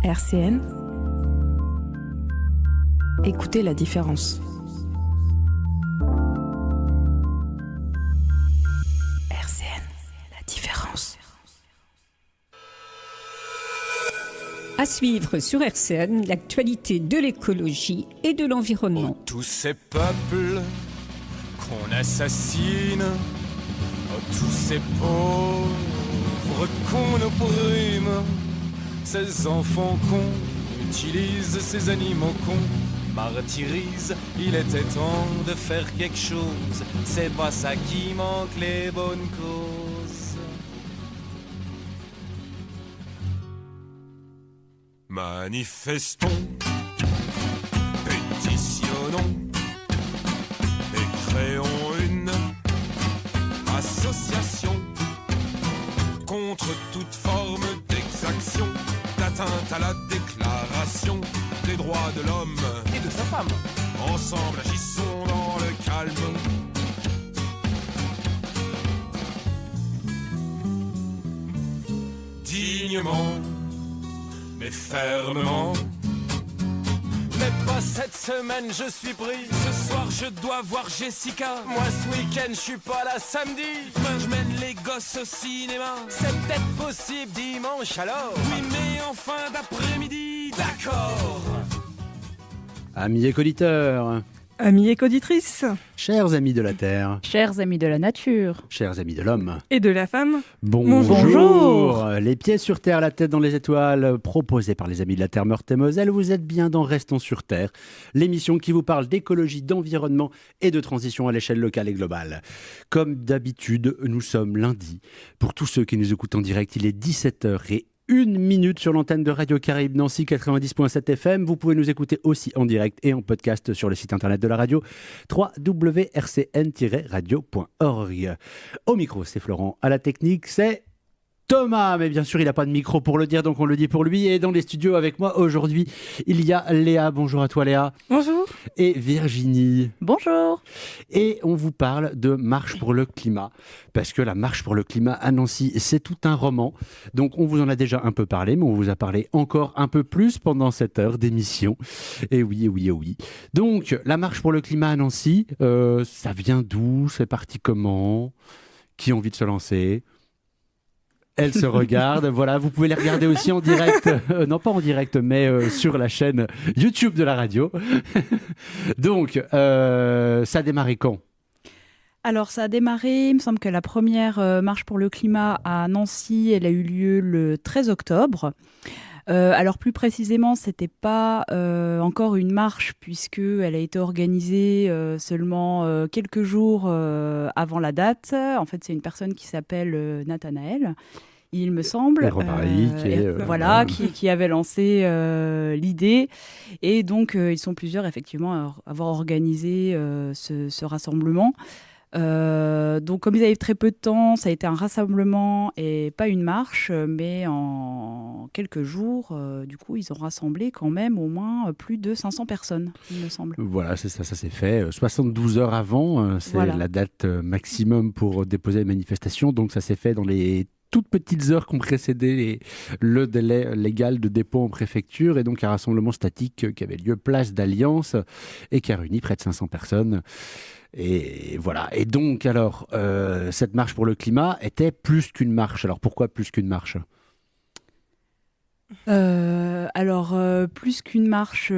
RCN, écoutez la différence. RCN, la différence. À suivre sur RCN, l'actualité de l'écologie et de l'environnement. Oh, tous ces peuples qu'on assassine, oh, tous ces pauvres qu'on opprime, ces enfants qu'on utilise, ces animaux qu'on martyrise. Il était temps de faire quelque chose, c'est pas ça qui manque, les bonnes causes. Manifestons, pétitionnons et créons une association contre toute forme d'exaction, d'atteinte à la déclaration des droits de l'homme et de sa femme. Ensemble agissons dans le calme. Dignement mais fermement. Mais pas cette semaine, je suis pris. Ce soir, je dois voir Jessica. Moi, ce week-end, je suis pas là samedi. Demain, je mène les gosses au cinéma. C'est peut-être possible dimanche alors. Oui, mais en fin d'après-midi, d'accord. Amis éco-auditeurs, Amis éco-auditrices, chers amis de la Terre, Chers amis de la nature chers amis de l'homme, et de la femme, bonjour. Les pieds sur terre, la tête dans les étoiles, proposé par les amis de la Terre Meurthe-et-Moselle. Vous êtes bien dans Restons sur Terre, l'émission qui vous parle d'écologie, d'environnement et de transition à l'échelle locale et globale. Comme d'habitude, nous sommes lundi. Pour tous ceux qui nous écoutent en direct, il est 17h01 sur l'antenne de Radio Caraïbe Nancy 90.7 FM. Vous pouvez nous écouter aussi en direct et en podcast sur le site internet de la radio www.rcn-radio.org. Au micro, c'est Florent. À la technique, c'est Thomas, mais bien sûr, il n'a pas de micro pour le dire, donc on le dit pour lui. Et dans les studios avec moi aujourd'hui, il y a Léa. Bonjour à toi, Léa. bonjour. Et Virginie. Bonjour. Et on vous parle de Marche pour le climat, parce que la Marche pour le climat à Nancy, c'est tout un roman. Donc on vous en a déjà un peu parlé, mais on vous a parlé encore un peu plus pendant cette heure d'émission. Et oui, et oui, et oui. Donc la Marche pour le climat à Nancy, ça vient d'où? C'est parti comment? Qui a envie de se lancer? Elle se regarde, voilà, vous pouvez les regarder aussi en direct, non pas en direct, mais sur la chaîne YouTube de la radio. Donc, ça a démarré quand? Alors ça a démarré, il me semble que la première marche pour le climat à Nancy, elle a eu lieu le 13 octobre. Alors plus précisément, c'était pas encore une marche puisqu'elle a été organisée seulement quelques jours avant la date. En fait, c'est une personne qui s'appelle Nathanaël, il me semble, qui avait lancé l'idée. Et donc, ils sont plusieurs, effectivement, à avoir organisé ce rassemblement. Donc comme ils avaient très peu de temps, ça a été un rassemblement et pas une marche, mais en quelques jours, du coup, ils ont rassemblé quand même au moins plus de 500 personnes, il me semble. Voilà, c'est ça s'est fait 72 heures avant, c'est Voilà. la date maximum pour déposer les manifestations, donc ça s'est fait dans les toutes petites heures qui ont précédé le délai légal de dépôt en préfecture, et donc un rassemblement statique qui avait lieu place d'Alliance et qui a réuni près de 500 personnes. Et voilà. Et donc, alors, cette marche pour le climat était plus qu'une marche. Alors, pourquoi plus qu'une marche ? Plus qu'une marche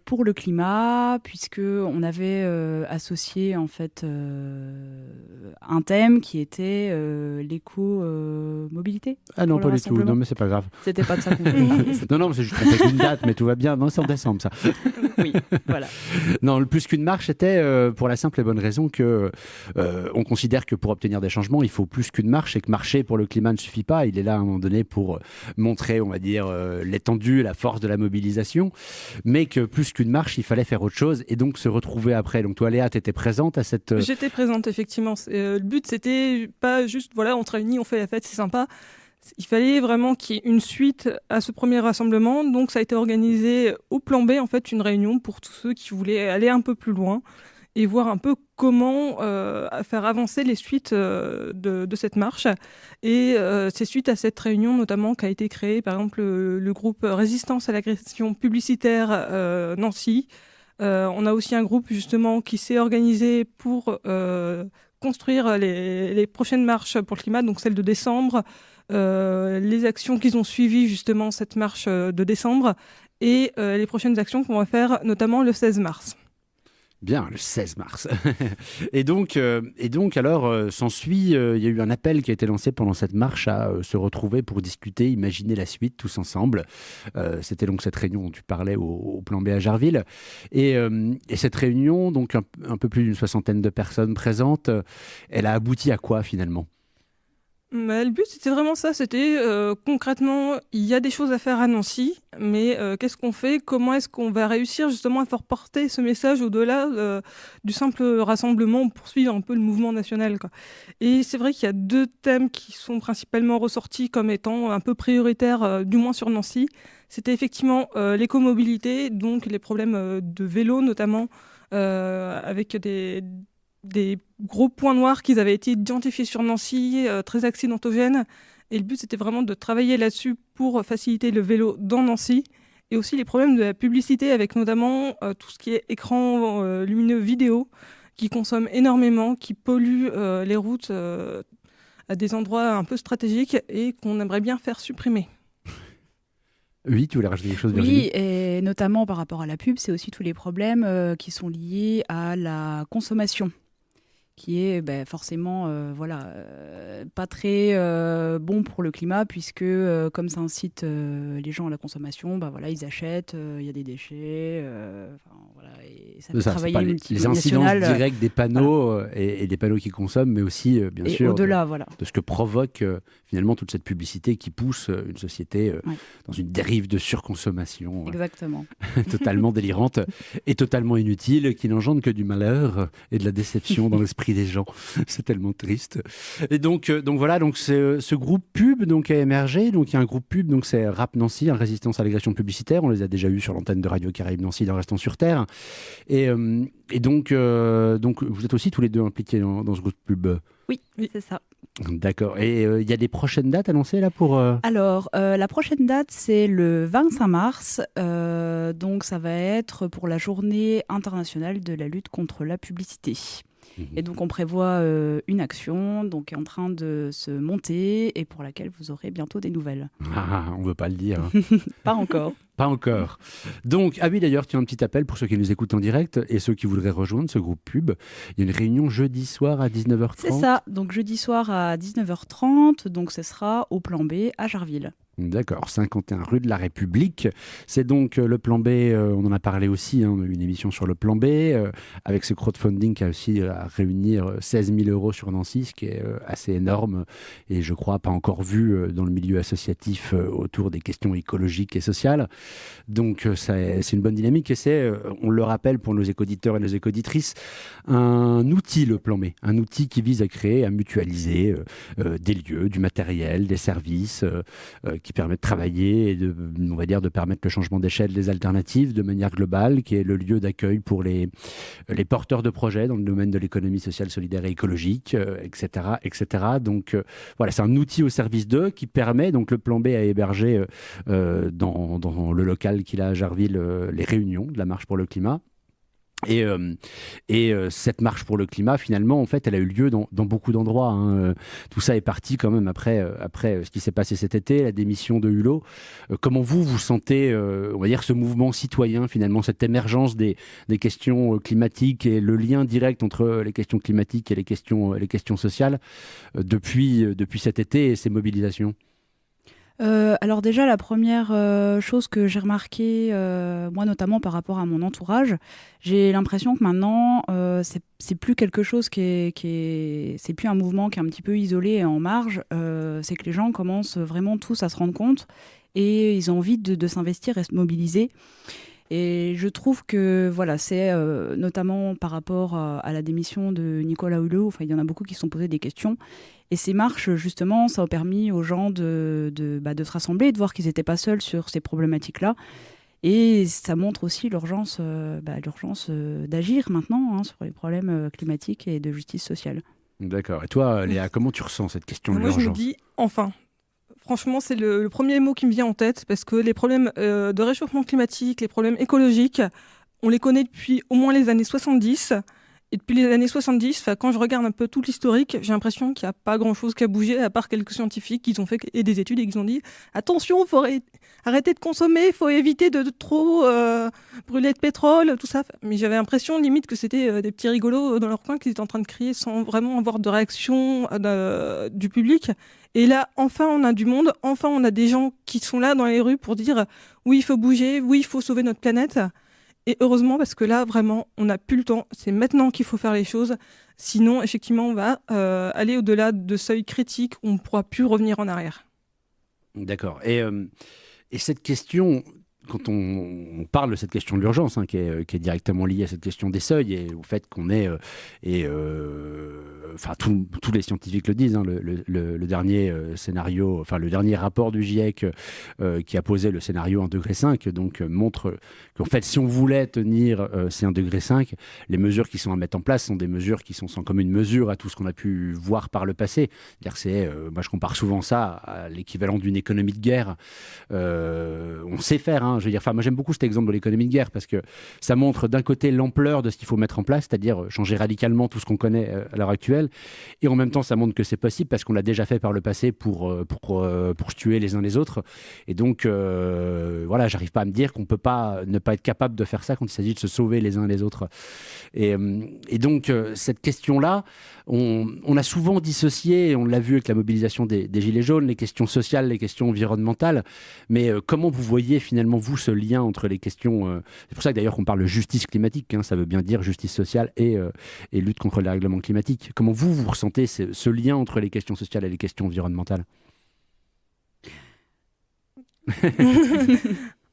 pour le climat, puisque on avait associé en fait un thème qui était l'éco-mobilité. Ah non, pour pas le du tout. rassemblement. Non, mais c'est pas grave. C'était pas de ça qu'on voulait. Non, mais c'est juste trompé d'une date, mais tout va bien. Non, c'est en décembre, ça. Oui, voilà. Non, le plus qu'une marche était pour la simple et bonne raison que on considère que pour obtenir des changements, il faut plus qu'une marche, et que marcher pour le climat ne suffit pas. Il est là à un moment donné pour montrer, on va dire, l'étendue, la force de la mobilisation, mais que plus qu'une marche, il fallait faire autre chose et donc se retrouver après. Donc toi, Léa, tu étais présente à cette... J'étais présente, effectivement. Le but, c'était pas juste, voilà, on se réunit, on fait la fête, c'est sympa. Il fallait vraiment qu'il y ait une suite à ce premier rassemblement. Donc, ça a été organisé au plan B, en fait, une réunion pour tous ceux qui voulaient aller un peu plus loin et voir un peu comment faire avancer les suites de cette marche. Et c'est suite à cette réunion notamment qu'a été créé par exemple le groupe Résistance à l'agression publicitaire Nancy. On a aussi un groupe justement qui s'est organisé pour construire les prochaines marches pour le climat, donc celle de décembre, les actions qu'ils ont suivies justement cette marche de décembre et les prochaines actions qu'on va faire notamment le 16 mars. Bien, le 16 mars. Et donc alors, s'ensuit, il y a eu un appel qui a été lancé pendant cette marche à se retrouver pour discuter, imaginer la suite tous ensemble. C'était donc cette réunion dont tu parlais au Plan B à Jarville. Et cette réunion, donc un peu plus d'une 60aine de personnes présentes, elle a abouti à quoi finalement ? Le but, c'était vraiment ça. C'était concrètement, il y a des choses à faire à Nancy, mais qu'est-ce qu'on fait ? Comment est-ce qu'on va réussir justement à faire porter ce message au-delà du simple rassemblement, poursuivre un peu le mouvement national, quoi. Et c'est vrai qu'il y a 2 thèmes qui sont principalement ressortis comme étant un peu prioritaires, du moins sur Nancy. C'était effectivement l'écomobilité, donc les problèmes de vélo notamment, avec des gros points noirs qui avaient été identifiés sur Nancy, très accidentogènes. Et le but, c'était vraiment de travailler là-dessus pour faciliter le vélo dans Nancy. Et aussi les problèmes de la publicité, avec notamment tout ce qui est écran lumineux vidéo, qui consomme énormément, qui pollue les routes à des endroits un peu stratégiques et qu'on aimerait bien faire supprimer. Oui, tu voulais rajouter quelque chose, Virginie ? Oui, et notamment par rapport à la pub, c'est aussi tous les problèmes qui sont liés à la consommation, qui est forcément pas très bon pour le climat, puisque comme ça incite les gens à la consommation, ils achètent, il y a des déchets, et ça fait travailler une les incidences multinationale. directes des panneaux et des panneaux qui consomment, mais aussi bien Et sûr au-delà, de ce que provoque finalement toute cette publicité qui pousse une société dans une dérive de surconsommation Exactement. totalement délirante et totalement inutile, qui n'engendre que du malheur et de la déception dans l'esprit des gens. C'est tellement triste. Et donc voilà, donc ce groupe pub donc a émergé. Donc il y a un groupe pub, donc c'est Rap Nancy, Résistance à l'agression publicitaire. On les a déjà eus sur l'antenne de Radio Caraïbes Nancy dans Restons sur Terre. Et donc vous êtes aussi tous les deux impliqués dans ce groupe pub. Oui, c'est ça. D'accord. Et il y a des prochaines dates annoncées là pour... Alors, la prochaine date, c'est le 25 mars. Donc, ça va être pour la journée internationale de la lutte contre la publicité. Et donc, on prévoit une action qui est en train de se monter et pour laquelle vous aurez bientôt des nouvelles. Ah, on ne veut pas le dire. Pas encore. Pas encore. Donc, oui, d'ailleurs, tu as un petit appel pour ceux qui nous écoutent en direct et ceux qui voudraient rejoindre ce groupe pub. Il y a une réunion jeudi soir à 19h30. C'est ça. Donc, jeudi soir à 19h30. Donc, ce sera au Plan B à Jarville. D'accord, 51 rue de la République. C'est donc le plan B, on en a parlé aussi, on a eu une émission sur le plan B, avec ce crowdfunding qui a aussi à réunir 16 000 € sur Nancy, ce qui est assez énorme et je crois pas encore vu dans le milieu associatif autour des questions écologiques et sociales. Donc c'est une bonne dynamique et c'est, on le rappelle pour nos éco-auditeurs et nos éco-auditrices, un outil, le plan B, un outil qui vise à créer, à mutualiser des lieux, du matériel, des services, qui permet de travailler et de permettre le changement d'échelle des alternatives de manière globale, qui est le lieu d'accueil pour les porteurs de projets dans le domaine de l'économie sociale, solidaire et écologique, etc., etc. Donc voilà, c'est un outil au service d'eux qui permet, donc le plan B à héberger dans le local qu'il a à Jarville les réunions de la Marche pour le climat. Et cette marche pour le climat, finalement, en fait, elle a eu lieu dans beaucoup d'endroits. Hein. Tout ça est parti quand même après ce qui s'est passé cet été, la démission de Hulot. Comment vous sentez, on va dire, ce mouvement citoyen, finalement, cette émergence des questions climatiques et le lien direct entre les questions climatiques et les questions sociales depuis cet été et ces mobilisations ? Alors déjà, la première chose que j'ai remarqué, moi notamment par rapport à mon entourage, j'ai l'impression que maintenant, c'est plus quelque chose c'est plus un mouvement qui est un petit peu isolé et en marge, c'est que les gens commencent vraiment tous à se rendre compte et ils ont envie de s'investir et se mobiliser. Et je trouve que voilà, c'est notamment par rapport à la démission de Nicolas Hulot, il y en a beaucoup qui se sont posés des questions. Et ces marches, justement, ça a permis aux gens de se rassembler et de voir qu'ils n'étaient pas seuls sur ces problématiques-là. Et ça montre aussi l'urgence d'agir maintenant sur les problèmes climatiques et de justice sociale. D'accord. Et toi, Léa, comment tu ressens cette question de Moi, je l'urgence? me dis, enfin. Franchement, c'est le premier mot qui me vient en tête, parce que les problèmes de réchauffement climatique, les problèmes écologiques, on les connaît depuis au moins les années 70. Et depuis les années 70, quand je regarde un peu tout l'historique, j'ai l'impression qu'il n'y a pas grand-chose qui a bougé, à part quelques scientifiques qui ont fait et des études et qui ont dit « Attention, il faut arrêter de consommer, il faut éviter de trop brûler de pétrole, tout ça. » Mais j'avais l'impression, limite, que c'était des petits rigolos dans leur coin qui étaient en train de crier sans vraiment avoir de réaction du public. Et là, enfin, on a du monde, enfin, on a des gens qui sont là dans les rues pour dire « Oui, il faut bouger, oui, il faut sauver notre planète. » Et heureusement, parce que là, vraiment, on n'a plus le temps. C'est maintenant qu'il faut faire les choses. Sinon, effectivement, on va aller au-delà de seuils critiques où on ne pourra plus revenir en arrière. D'accord. Et cette question, quand on parle de cette question de l'urgence, qui est directement liée à cette question des seuils et au fait qu'on est... Enfin, tous les scientifiques le disent, le dernier scénario, enfin le dernier rapport du GIEC qui a posé le scénario 1,5 degré, donc montre qu'en fait, si on voulait tenir ces 1,5 degré, les mesures qui sont à mettre en place sont des mesures qui sont sans commune mesure à tout ce qu'on a pu voir par le passé. C'est-à-dire moi, je compare souvent ça à l'équivalent d'une économie de guerre. On sait faire, je veux dire. Enfin, moi, j'aime beaucoup cet exemple de l'économie de guerre parce que ça montre d'un côté l'ampleur de ce qu'il faut mettre en place, c'est-à-dire changer radicalement tout ce qu'on connaît à l'heure actuelle. Et en même temps, ça montre que c'est possible parce qu'on l'a déjà fait par le passé pour se tuer les uns les autres. Et donc, voilà, j'arrive pas à me dire qu'on peut pas ne pas être capable de faire ça quand il s'agit de se sauver les uns les autres. Et donc, cette question-là, on a souvent dissocié, et on l'a vu avec la mobilisation des Gilets jaunes, les questions sociales, les questions environnementales. Mais comment vous voyez finalement, vous, ce lien entre les questions... c'est pour ça que d'ailleurs qu'on parle de justice climatique, ça veut bien dire justice sociale et lutte contre le dérèglement climatique. Comment vous ressentez ce lien entre les questions sociales et les questions environnementales?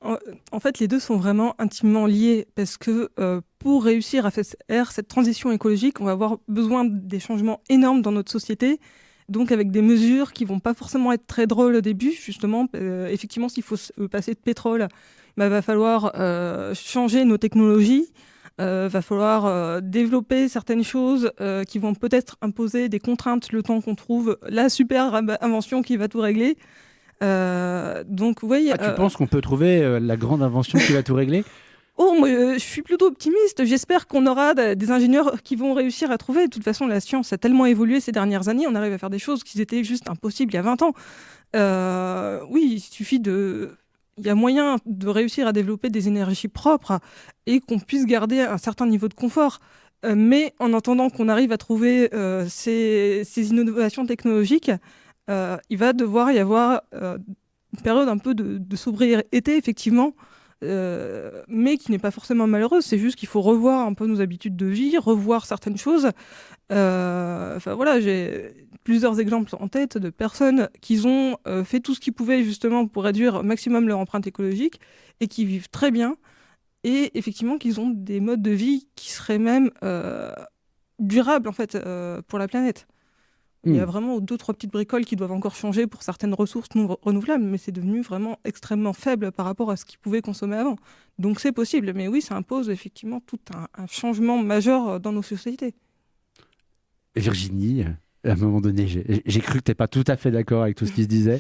En fait, les deux sont vraiment intimement liés parce que pour réussir à faire cette transition écologique, on va avoir besoin des changements énormes dans notre société. Donc avec des mesures qui vont pas forcément être très drôles au début, justement. Effectivement, s'il faut passer de pétrole, va falloir changer nos technologies. Va falloir développer certaines choses qui vont peut-être imposer des contraintes le temps qu'on trouve la super invention qui va tout régler. Donc, oui, tu penses qu'on peut trouver la grande invention qui va tout régler? Moi, je suis plutôt optimiste. J'espère qu'on aura des ingénieurs qui vont réussir à trouver. De toute façon, la science a tellement évolué ces dernières années. On arrive à faire des choses qui étaient juste impossibles il y a 20 ans. Oui, il suffit de... Il y a moyen de réussir à développer des énergies propres et qu'on puisse garder un certain niveau de confort. Mais en attendant qu'on arrive à trouver ces innovations technologiques, il va devoir y avoir une période un peu de sobriété, effectivement, mais qui n'est pas forcément malheureuse. C'est juste qu'il faut revoir un peu nos habitudes de vie, revoir certaines choses. Voilà, j'ai plusieurs exemples en tête de personnes qui ont fait tout ce qu'ils pouvaient justement pour réduire au maximum leur empreinte écologique et qui vivent très bien. Et effectivement, qu'ils ont des modes de vie qui seraient même durables en fait, pour la planète. Il y a vraiment 2-3 petites bricoles qui doivent encore changer pour certaines ressources non renouvelables, mais c'est devenu vraiment extrêmement faible par rapport à ce qu'ils pouvaient consommer avant. Donc c'est possible, mais oui, ça impose effectivement tout un changement majeur dans nos sociétés. Virginie, à un moment donné, j'ai cru que tu n'es pas tout à fait d'accord avec tout ce qui se disait.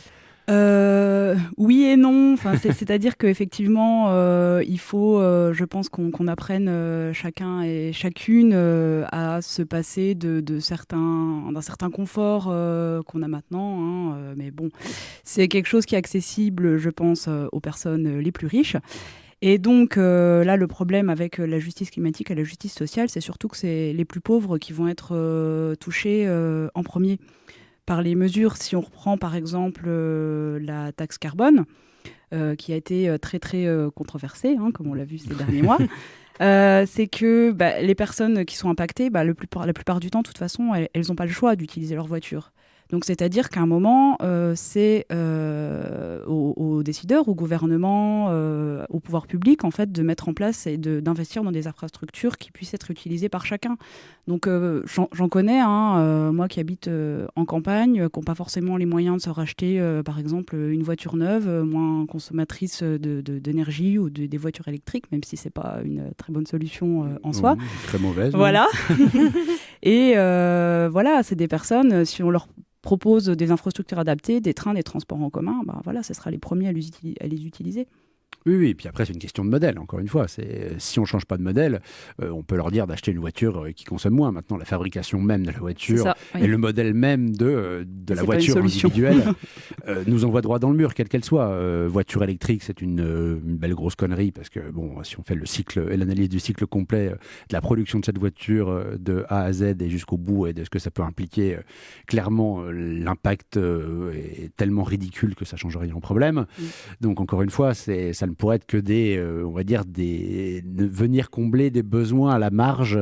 Oui et non. C'est-à-dire qu'effectivement, il faut, je pense, qu'on apprenne chacun et chacune à se passer d'un certain confort qu'on a maintenant. Mais bon, c'est quelque chose qui est accessible, je pense, aux personnes les plus riches. Et donc là, le problème avec la justice climatique et la justice sociale, c'est surtout que c'est les plus pauvres qui vont être touchés en premier par les mesures. Si on reprend par exemple la taxe carbone, qui a été très très controversée, comme on l'a vu ces derniers mois, c'est que les personnes qui sont impactées, la plupart du temps, de toute façon, elles n'ont pas le choix d'utiliser leur voiture. Donc c'est-à-dire qu'à un moment, c'est aux aux décideurs, au gouvernement, au pouvoir public, en fait, de mettre en place et d'investir dans des infrastructures qui puissent être utilisées par chacun. Donc, j'en connais, moi qui habite en campagne, qui n'ont pas forcément les moyens de se racheter, par exemple, une voiture neuve, moins consommatrice d'énergie ou des voitures électriques, même si c'est pas une très bonne solution en soi. Très mauvaise. Voilà. Et voilà, c'est des personnes, si on leur propose des infrastructures adaptées, des trains, des transports en commun, voilà, ce sera les premiers à les utiliser. Oui, et puis après, c'est une question de modèle, encore une fois. Si on ne change pas de modèle, on peut leur dire d'acheter une voiture qui consomme moins. Maintenant, la fabrication même de la voiture ça, oui. et le modèle même de la C'est voiture pas une solution. individuelle nous envoie droit dans le mur, quelle qu'elle soit. Voiture électrique, c'est une belle grosse connerie, parce que si on fait le cycle et l'analyse du cycle complet de la production de cette voiture de A à Z et jusqu'au bout, et de ce que ça peut impliquer, clairement, l'impact est tellement ridicule que ça ne change rien au problème. Donc, encore une fois, ça ne pourrait être que venir combler des besoins à la marge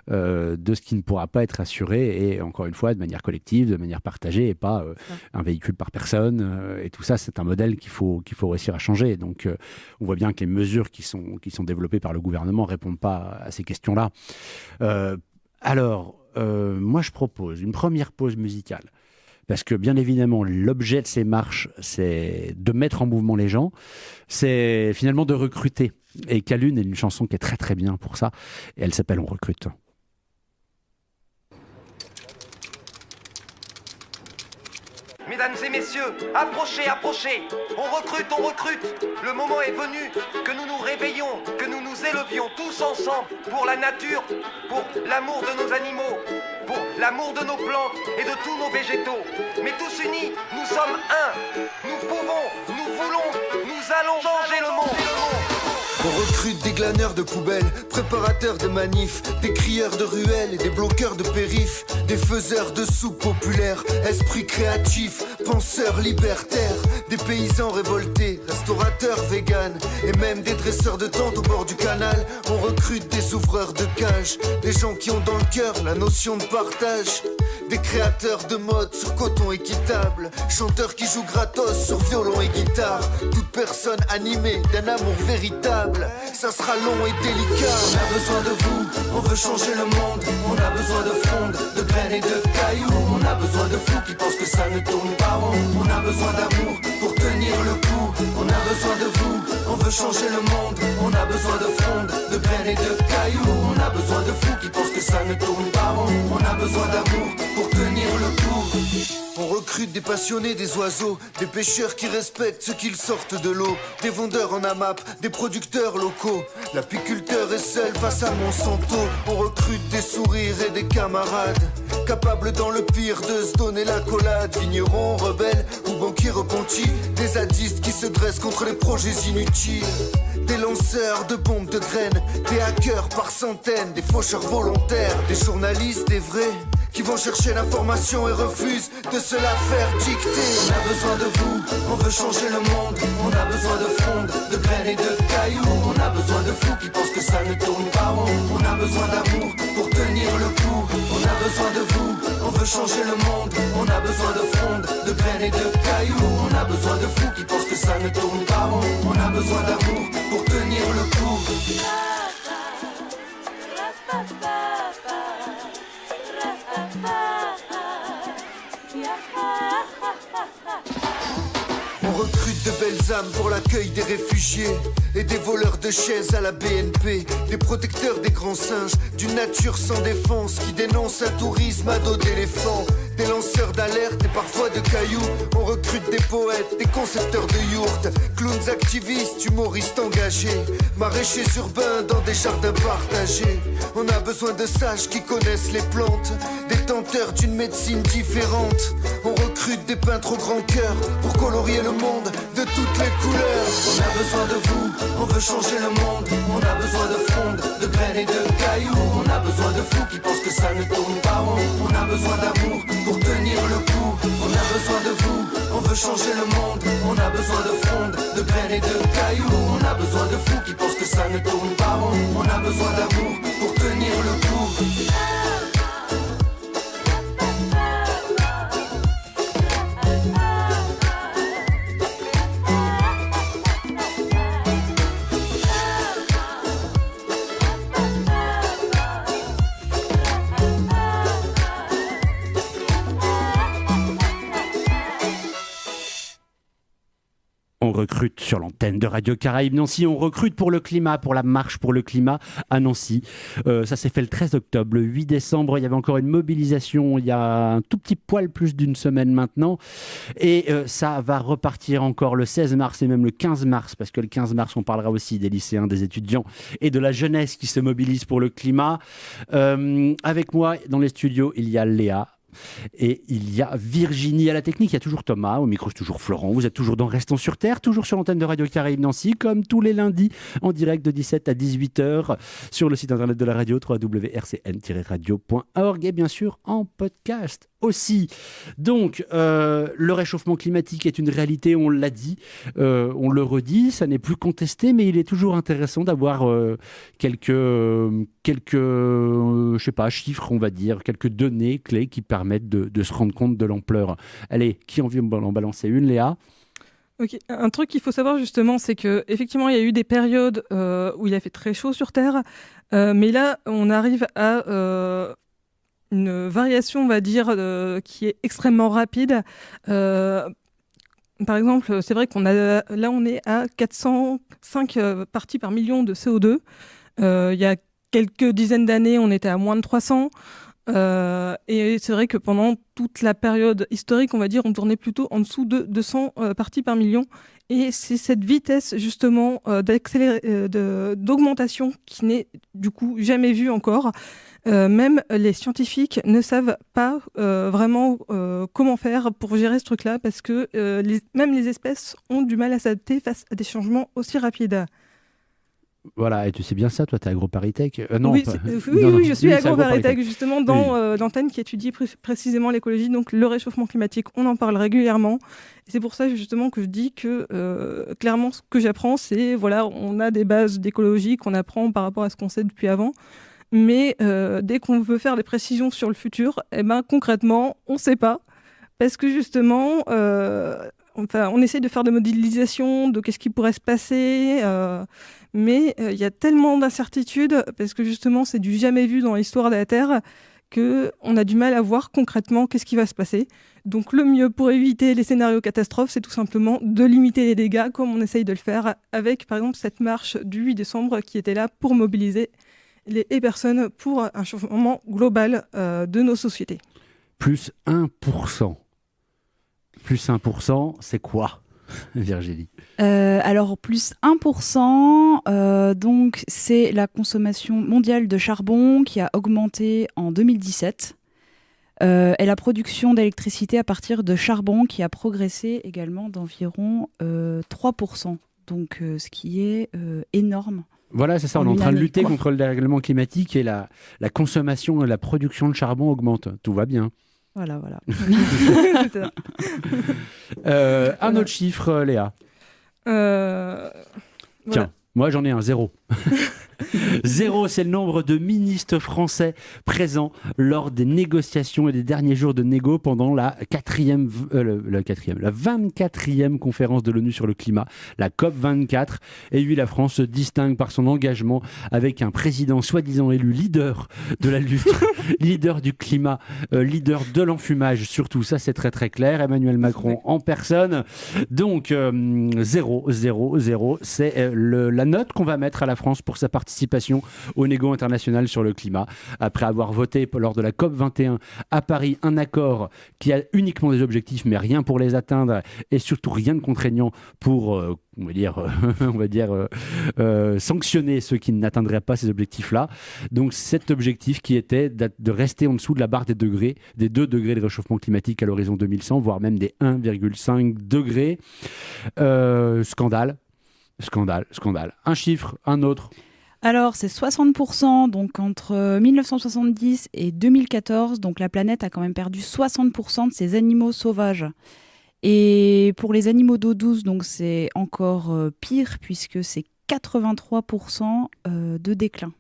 de ce qui ne pourra pas être assuré, et encore une fois, de manière collective, de manière partagée, et pas un véhicule par personne. Et tout ça, c'est un modèle qu'il faut réussir à changer. Donc, on voit bien que les mesures qui sont développées par le gouvernement ne répondent pas à ces questions-là. Moi, je propose une première pause musicale. Parce que, bien évidemment, l'objet de ces marches, c'est de mettre en mouvement les gens, c'est finalement de recruter. Et Calune a une chanson qui est très très bien pour ça, et elle s'appelle « On recrute ». Mesdames et messieurs, approchez, approchez. On recrute. Le moment est venu que nous nous réveillons, que nous nous élevions tous ensemble pour la nature, pour l'amour de nos animaux, pour l'amour de nos plantes et de tous nos végétaux. Mais tous unis, nous sommes un. Nous pouvons, nous voulons, nous allons changer le monde. On recrute des glaneurs de poubelles, préparateurs de manifs, des crieurs de ruelles et des bloqueurs de périphes, des faiseurs de soupe populaires, esprits créatifs, penseurs libertaires, des paysans révoltés, restaurateurs véganes et même des dresseurs de tentes au bord du canal. On recrute des ouvreurs de cages, des gens qui ont dans le cœur la notion de partage, des créateurs de mode sur coton équitable, chanteurs qui jouent gratos sur violon et guitare, toute personne animée d'un amour véritable. Ça sera long et délicat. On a besoin de vous, on veut changer le monde. On a besoin de frondes, de graines et de cailloux. On a besoin de fous qui pensent que ça ne tourne pas rond. On a besoin d'amour pour tenir le coup. On a besoin de vous, on veut changer le monde. On a besoin de frondes, de graines et de cailloux. On a besoin de fous qui pensent que ça ne tourne pas rond. On a besoin d'amour pour tenir le coup. On recrute des passionnés des oiseaux, des pêcheurs qui respectent ceux qu'ils sortent de l'eau, des vendeurs en AMAP, des producteurs locaux. L'apiculteur est seul face à Monsanto. On recrute des sourires et des camarades, capables dans le pire de se donner la collade. Vignerons, rebelles ou banquiers repentis, des zadistes qui se dressent contre les projets inutiles, des lanceurs de bombes de graines, des hackers par centaines, des faucheurs volontaires, des journalistes, des vrais, qui vont chercher l'information et refusent de se la faire dicter. On a besoin de vous, on veut changer le monde. On a besoin de frondes, de graines et de cailloux. On a besoin de fous qui pensent que ça ne tourne pas rond. On a besoin d'amour pour tenir le coup. On a besoin de vous, on veut changer le monde. On a besoin de frondes, de graines et de cailloux. On a besoin de fous qui pensent que ça ne tourne pas rond. On a besoin d'amour pour tenir le coup. On recrute de belles âmes pour l'accueil des réfugiés et des voleurs de chaises à la BNP, des protecteurs des grands singes, d'une nature sans défense qui dénonce un tourisme à dos d'éléphants, des lanceurs d'alerte et parfois de cailloux. On recrute des poètes, des concepteurs de yourtes, clowns activistes, humoristes engagés, maraîchers urbains dans des jardins partagés. On a besoin de sages qui connaissent les plantes, des tenteurs d'une médecine différente. On recrute des peintres au grand cœur pour colorier le monde de toutes les couleurs. On a besoin de vous, on veut changer le monde. On a besoin de frondes, de graines et de cailloux. On a besoin de fous qui pensent que ça ne tourne pas rond. On a besoin d'amour pour tenir le coup. On a besoin de vous, on veut changer le monde. On a besoin de frondes, de graines et de cailloux. On a besoin de fous qui pensent que ça ne tourne pas rond. On a besoin d'amour pour tenir le coup. recrute sur l'antenne de Radio Caraïbes Nancy. On recrute pour le climat, pour la marche pour le climat à Nancy. Ça s'est fait le 13 octobre. Le 8 décembre, il y avait encore une mobilisation il y a un tout petit poil plus d'une semaine maintenant. Et ça va repartir encore le 16 mars et même le 15 mars, parce que le 15 mars, on parlera aussi des lycéens, des étudiants et de la jeunesse qui se mobilise pour le climat. Avec moi, dans les studios, il y a Léa. Et il y a Virginie à la technique, il y a toujours Thomas, au micro c'est toujours Florent, vous êtes toujours dans Restons sur Terre, toujours sur l'antenne de Radio Caraïbes Nancy, comme tous les lundis, en direct de 17 à 18h, sur le site internet de la radio, www.rcn-radio.org, et bien sûr en podcast aussi. Donc, le réchauffement climatique est une réalité, on l'a dit, on le redit, ça n'est plus contesté, mais il est toujours intéressant d'avoir quelques je sais pas, chiffres, on va dire, quelques données clés qui permettent de se rendre compte de l'ampleur. Allez, qui en veut en balancer une, Léa ? Ok, un truc qu'il faut savoir justement, c'est que effectivement il y a eu des périodes où il a fait très chaud sur Terre, mais là on arrive à une variation, on va dire, qui est extrêmement rapide. Par exemple, c'est vrai on est à 405 parties par million de CO2. Il y a quelques dizaines d'années, on était à moins de 300. Et c'est vrai que pendant toute la période historique, on va dire, on tournait plutôt en dessous de 200 parties par million. Et c'est cette vitesse justement d'augmentation qui n'est du coup jamais vue encore. Même les scientifiques ne savent pas vraiment comment faire pour gérer ce truc-là, parce que même les espèces ont du mal à s'adapter face à des changements aussi rapides. Voilà, et tu sais bien ça, toi, tu es AgroParisTech non, oui, je suis AgroParisTech, justement, dans oui. l'antenne qui étudie précisément l'écologie, donc le réchauffement climatique, on en parle régulièrement. Et c'est pour ça, justement, que je dis que, clairement, ce que j'apprends, c'est, voilà, on a des bases d'écologie qu'on apprend par rapport à ce qu'on sait depuis avant. Mais dès qu'on veut faire des précisions sur le futur, eh ben, concrètement, on ne sait pas. Parce que, justement, on essaie de faire des modélisations de qu'est-ce qui pourrait se passer, mais il y a tellement d'incertitudes, parce que justement c'est du jamais vu dans l'histoire de la Terre, qu'on a du mal à voir concrètement qu'est-ce qui va se passer. Donc le mieux pour éviter les scénarios catastrophes, c'est tout simplement de limiter les dégâts, comme on essaye de le faire avec par exemple cette marche du 8 décembre qui était là pour mobiliser les personnes pour un changement global de nos sociétés. Plus 1%. Plus 1%, c'est quoi, Virginie ? Alors, plus 1%, donc c'est la consommation mondiale de charbon qui a augmenté en 2017 et la production d'électricité à partir de charbon qui a progressé également d'environ 3%, donc ce qui est énorme. Voilà, c'est ça, on est en train de lutter contre le dérèglement climatique et la consommation et la production de charbon augmente. Tout va bien. Voilà. Un autre chiffre, Léa. Tiens, moi j'en ai un, 0. 0, c'est le nombre de ministres français présents lors des négociations et des derniers jours de négo pendant la 24e conférence de l'ONU sur le climat, la COP24. Et oui, la France se distingue par son engagement avec un président soi-disant élu leader de la lutte, leader du climat, leader de l'enfumage surtout. Ça, c'est très très clair. Emmanuel Macron en personne. Donc, 0, c'est la note qu'on va mettre à la France pour sa participation au négo international sur le climat, après avoir voté lors de la COP21 à Paris un accord qui a uniquement des objectifs mais rien pour les atteindre et surtout rien de contraignant pour sanctionner ceux qui n'atteindraient pas ces objectifs-là. Donc cet objectif qui était de rester en dessous de la barre des 2 degrés de réchauffement climatique à l'horizon 2100, voire même des 1,5 degrés. Scandale. Un chiffre, un autre. Alors, c'est 60%, donc entre 1970 et 2014, donc la planète a quand même perdu 60% de ses animaux sauvages. Et pour les animaux d'eau douce, donc c'est encore pire, puisque c'est 83% de déclin.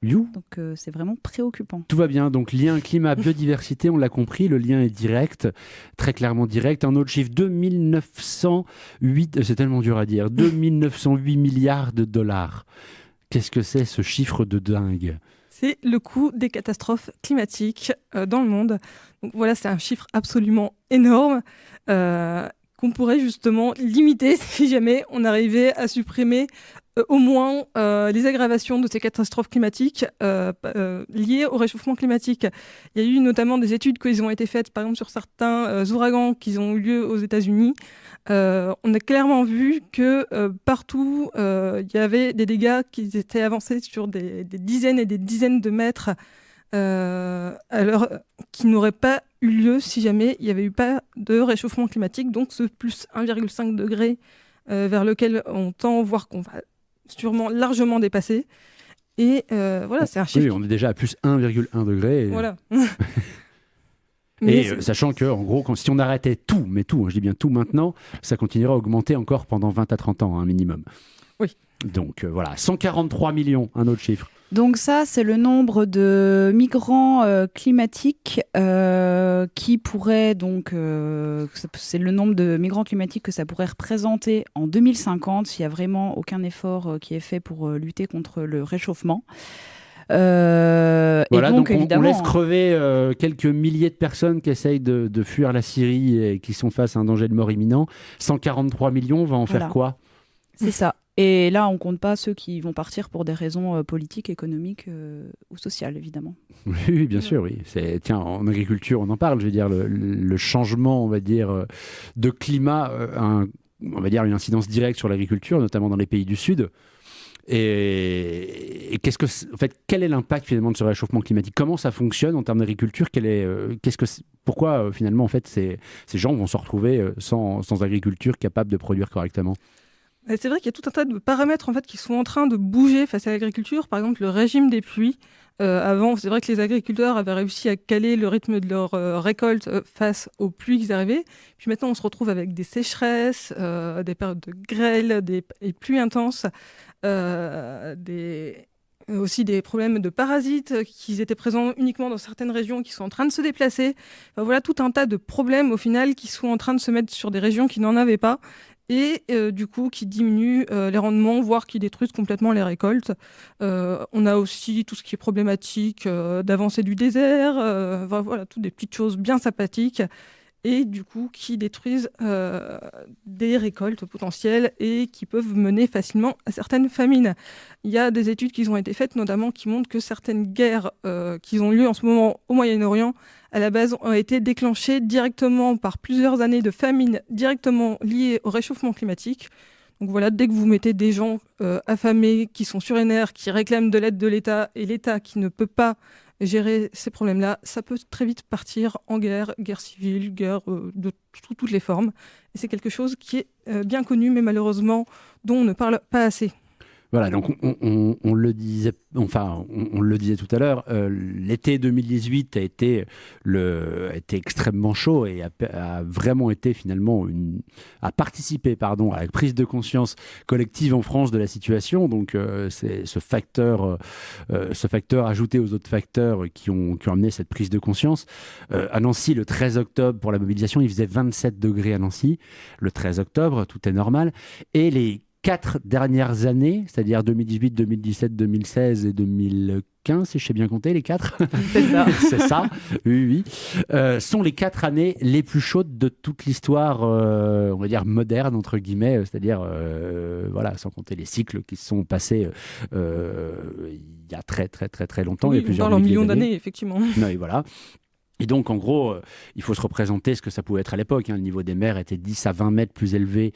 Donc c'est vraiment préoccupant. Tout va bien, donc lien climat-biodiversité, on l'a compris, le lien est direct, très clairement direct. Un autre chiffre, 2908, c'est tellement dur à dire, 2908 milliards de dollars. Qu'est-ce que c'est ce chiffre de dingue ? C'est le coût des catastrophes climatiques dans le monde. Donc voilà, c'est un chiffre absolument énorme qu'on pourrait justement limiter si jamais on arrivait à supprimer au moins les aggravations de ces catastrophes climatiques liées au réchauffement climatique. Il y a eu notamment des études qui ont été faites, par exemple, sur certains ouragans qui ont eu lieu aux États-Unis. On a clairement vu que partout, il y avait des dégâts qui étaient avancés sur des dizaines et des dizaines de mètres, alors qui n'auraient pas eu lieu si jamais il n'y avait eu pas de réchauffement climatique. Donc ce plus 1,5 degré vers lequel on tend, voire qu'on va sûrement largement dépasser. Et voilà, c'est un chiffre. Oui, on est déjà à plus 1,1 degré. Voilà. Et sachant que, en gros, si on arrêtait tout, mais tout, je dis bien tout maintenant, ça continuera à augmenter encore pendant 20 à 30 ans, un minimum. Oui. Donc voilà, 143 millions, un autre chiffre. Donc ça, c'est le nombre de migrants climatiques qui pourraient donc... c'est le nombre de migrants climatiques que ça pourrait représenter en 2050 s'il n'y a vraiment aucun effort qui est fait pour lutter contre le réchauffement. Voilà, et donc on évidemment, laisse crever quelques milliers de personnes qui essayent de fuir la Syrie et qui sont face à un danger de mort imminent. 143 millions, on va en faire quoi ? C'est ça. Et là, on ne compte pas ceux qui vont partir pour des raisons politiques, économiques ou sociales, évidemment. Oui, bien sûr, oui. Tiens, en agriculture, on en parle. Je veux dire, le changement, on va dire, de climat, on va dire une incidence directe sur l'agriculture, notamment dans les pays du Sud. Et quel est l'impact finalement de ce réchauffement climatique ? Comment ça fonctionne en termes d'agriculture ? Pourquoi finalement en fait ces gens vont se retrouver sans agriculture capable de produire correctement ? C'est vrai qu'il y a tout un tas de paramètres en fait, qui sont en train de bouger face à l'agriculture. Par exemple, le régime des pluies. Avant, c'est vrai que les agriculteurs avaient réussi à caler le rythme de leur récolte face aux pluies qui arrivaient. Puis maintenant, on se retrouve avec des sécheresses, des périodes de grêle, des pluies intenses, aussi des problèmes de parasites qui étaient présents uniquement dans certaines régions qui sont en train de se déplacer. Enfin, voilà tout un tas de problèmes au final qui sont en train de se mettre sur des régions qui n'en avaient pas. Et du coup qui diminuent les rendements, voire qui détruisent complètement les récoltes. On a aussi tout ce qui est problématique d'avancée du désert, voilà, toutes des petites choses bien sympathiques, et du coup qui détruisent des récoltes potentielles et qui peuvent mener facilement à certaines famines. Il y a des études qui ont été faites, notamment qui montrent que certaines guerres qui ont lieu en ce moment au Moyen-Orient, à la base, ont été déclenchées directement par plusieurs années de famine directement liées au réchauffement climatique. Donc voilà, dès que vous mettez des gens affamés, qui sont sur les nerfs, qui réclament de l'aide de l'État, et l'État qui ne peut pas gérer ces problèmes-là, ça peut très vite partir en guerre civile, guerre de toutes les formes. Et c'est quelque chose qui est bien connu, mais malheureusement, dont on ne parle pas assez. Voilà, donc on le disait, on le disait tout à l'heure, l'été 2018 a été extrêmement chaud et a vraiment été finalement a participé à la prise de conscience collective en France de la situation. Donc c'est ce facteur ajouté aux autres facteurs qui ont amené cette prise de conscience. À Nancy, le 13 octobre, pour la mobilisation, il faisait 27 degrés à Nancy. Le 13 octobre, tout est normal. Et les 4 dernières années, c'est-à-dire 2018, 2017, 2016 et 2015, si je sais bien compter, les 4. C'est ça. C'est ça, oui. Sont les 4 années les plus chaudes de toute l'histoire, on va dire moderne, entre guillemets, c'est-à-dire, voilà, sans compter les cycles qui se sont passés il y a très, très, très, très longtemps. Oui, il y a plusieurs millions d'années, effectivement. Non, et voilà. Et donc, en gros, il faut se représenter ce que ça pouvait être à l'époque. Le niveau des mers était 10 à 20 mètres plus élevé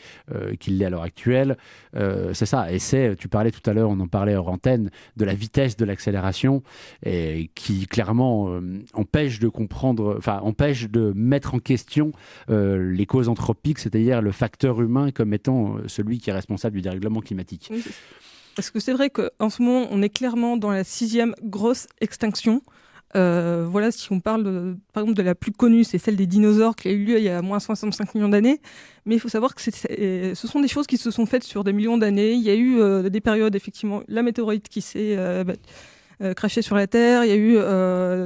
qu'il l'est à l'heure actuelle. C'est ça. Et tu parlais tout à l'heure, on en parlait hors antenne, de la vitesse de l'accélération qui, clairement, empêche de mettre en question les causes anthropiques, c'est-à-dire le facteur humain comme étant celui qui est responsable du dérèglement climatique. Oui, parce que c'est vrai qu'en ce moment, on est clairement dans la 6e grosse extinction. Voilà, si on parle par exemple de la plus connue, c'est celle des dinosaures qui a eu lieu il y a moins 65 millions d'années. Mais il faut savoir que ce sont des choses qui se sont faites sur des millions d'années. Il y a eu des périodes, effectivement, la météorite qui s'est crashée sur la Terre. Il y a eu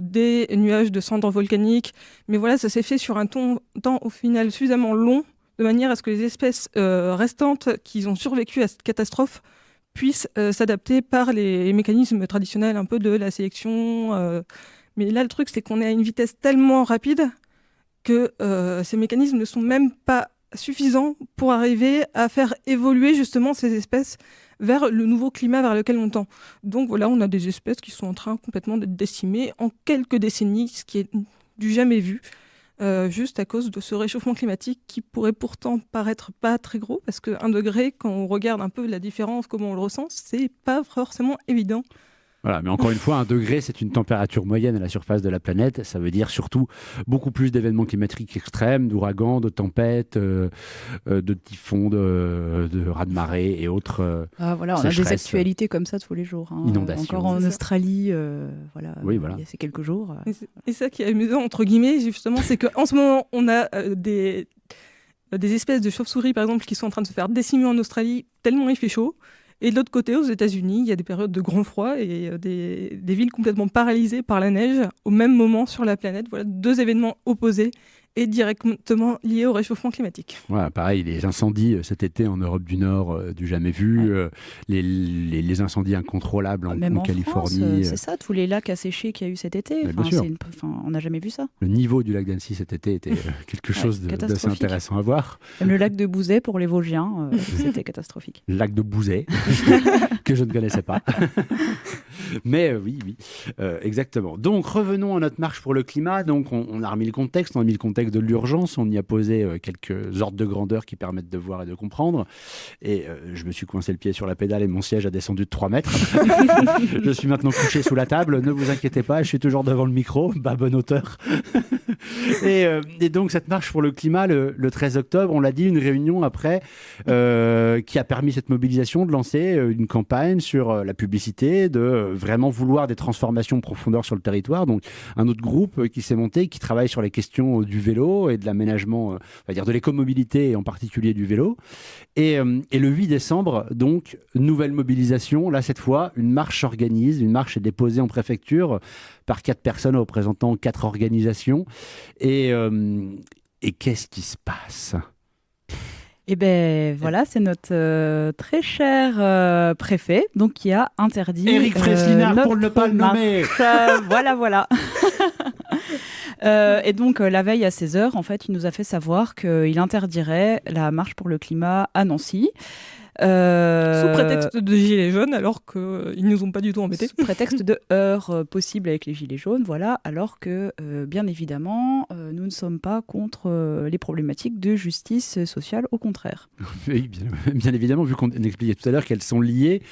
des nuages de cendres volcaniques. Mais voilà, ça s'est fait sur un temps au final suffisamment long, de manière à ce que les espèces restantes qui ont survécu à cette catastrophe puissent s'adapter par les mécanismes traditionnels un peu de la sélection. Mais là, le truc, c'est qu'on est à une vitesse tellement rapide que ces mécanismes ne sont même pas suffisant pour arriver à faire évoluer justement ces espèces vers le nouveau climat vers lequel on tend. Donc voilà, on a des espèces qui sont en train complètement d'être décimées en quelques décennies, ce qui est du jamais vu, juste à cause de ce réchauffement climatique qui pourrait pourtant paraître pas très gros, parce que 1 degré, quand on regarde un peu la différence, comment on le ressent, c'est pas forcément évident. Voilà, mais encore une fois, 1 degré, c'est une température moyenne à la surface de la planète. Ça veut dire surtout beaucoup plus d'événements climatiques extrêmes, d'ouragans, de tempêtes, de typhons, de raz-de-marée et autres Voilà, on a des sécheresses. actualités comme ça tous les jours. Inondations. Encore en C'est ça. Australie, voilà, Oui, voilà. il y a ces quelques jours. Et ça qui est amusant, entre guillemets, justement, c'est qu'en ce moment, on a des espèces de chauves-souris, par exemple, qui sont en train de se faire décimer en Australie tellement il fait chaud. Et de l'autre côté, aux États-Unis, il y a des périodes de grand froid et des villes complètement paralysées par la neige au même moment sur la planète. Voilà, 2 événements opposés et directement liés au réchauffement climatique. Voilà, pareil, les incendies cet été en Europe du Nord, du jamais vu, les incendies incontrôlables Même en en Californie. France, c'est ça, tous les lacs asséchés qu'il y a eu cet été. Mais bien sûr. On n'a jamais vu ça. Le niveau du lac d'Annecy cet été était quelque chose d'assez catastrophique. intéressant à voir. Même le lac de Bouzet pour les Vosgiens, c'était catastrophique. Lac de Bouzet, que je ne connaissais pas. Mais oui, exactement. Donc revenons à notre marche pour le climat. Donc on a remis le contexte, on a mis le contexte de l'urgence, on y a posé quelques ordres de grandeur qui permettent de voir et de comprendre. Et je me suis coincé le pied sur la pédale et mon siège a descendu de 3 mètres. Je suis maintenant couché sous la table, ne vous inquiétez pas, je suis toujours devant le micro, bonne hauteur. Et donc cette marche pour le climat, le 13 octobre, on l'a dit, une réunion après qui a permis cette mobilisation de lancer une campagne sur la publicité, de vraiment vouloir des transformations en profondeur sur le territoire. Donc un autre groupe qui s'est monté, qui travaille sur les questions du vélo et de l'aménagement, on va dire de l'écomobilité et en particulier du vélo. Et le 8 décembre, donc, nouvelle mobilisation. Là, cette fois, une marche s'organise. Une marche est déposée en préfecture par 4 personnes représentant 4 organisations. Et qu'est-ce qui se passe ? Eh bien, voilà, c'est notre très cher préfet, donc qui a interdit. Éric Freslinard, pour ne pas le nommer. Voilà. Et donc, la veille à 16h, en fait, il nous a fait savoir qu'il interdirait la marche pour le climat à Nancy. Sous prétexte de gilets jaunes, alors qu'ils ne nous ont pas du tout embêtés. Sous prétexte de heurts possibles avec les gilets jaunes, voilà, alors que, bien évidemment, nous ne sommes pas contre les problématiques de justice sociale, au contraire. Oui, bien évidemment, vu qu'on expliquait tout à l'heure qu'elles sont liées,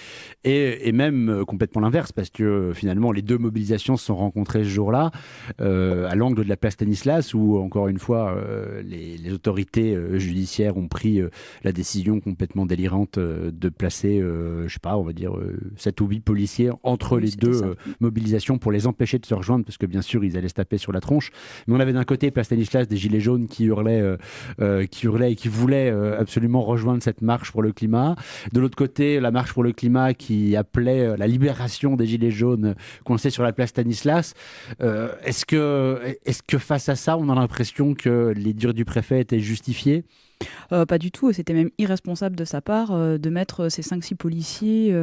et même complètement l'inverse, parce que finalement, les 2 mobilisations se sont rencontrées ce jour-là, à l'angle de la place Stanislas, où, encore une fois, les autorités judiciaires ont pris la décision complètement délirante de placer, je sais pas, on va dire 7 ou 8 policiers entre les 2 mobilisations pour les empêcher de se rejoindre, parce que bien sûr ils allaient se taper sur la tronche. Mais on avait d'un côté place Stanislas des gilets jaunes qui hurlaient et qui voulaient absolument rejoindre cette marche pour le climat. De l'autre côté, la marche pour le climat qui appelait la libération des gilets jaunes coincés sur la place Stanislas. Est-ce que face à ça, on a l'impression que les dires du préfet étaient justifiées ? Pas du tout, c'était même irresponsable de sa part de mettre ces 5-6 policiers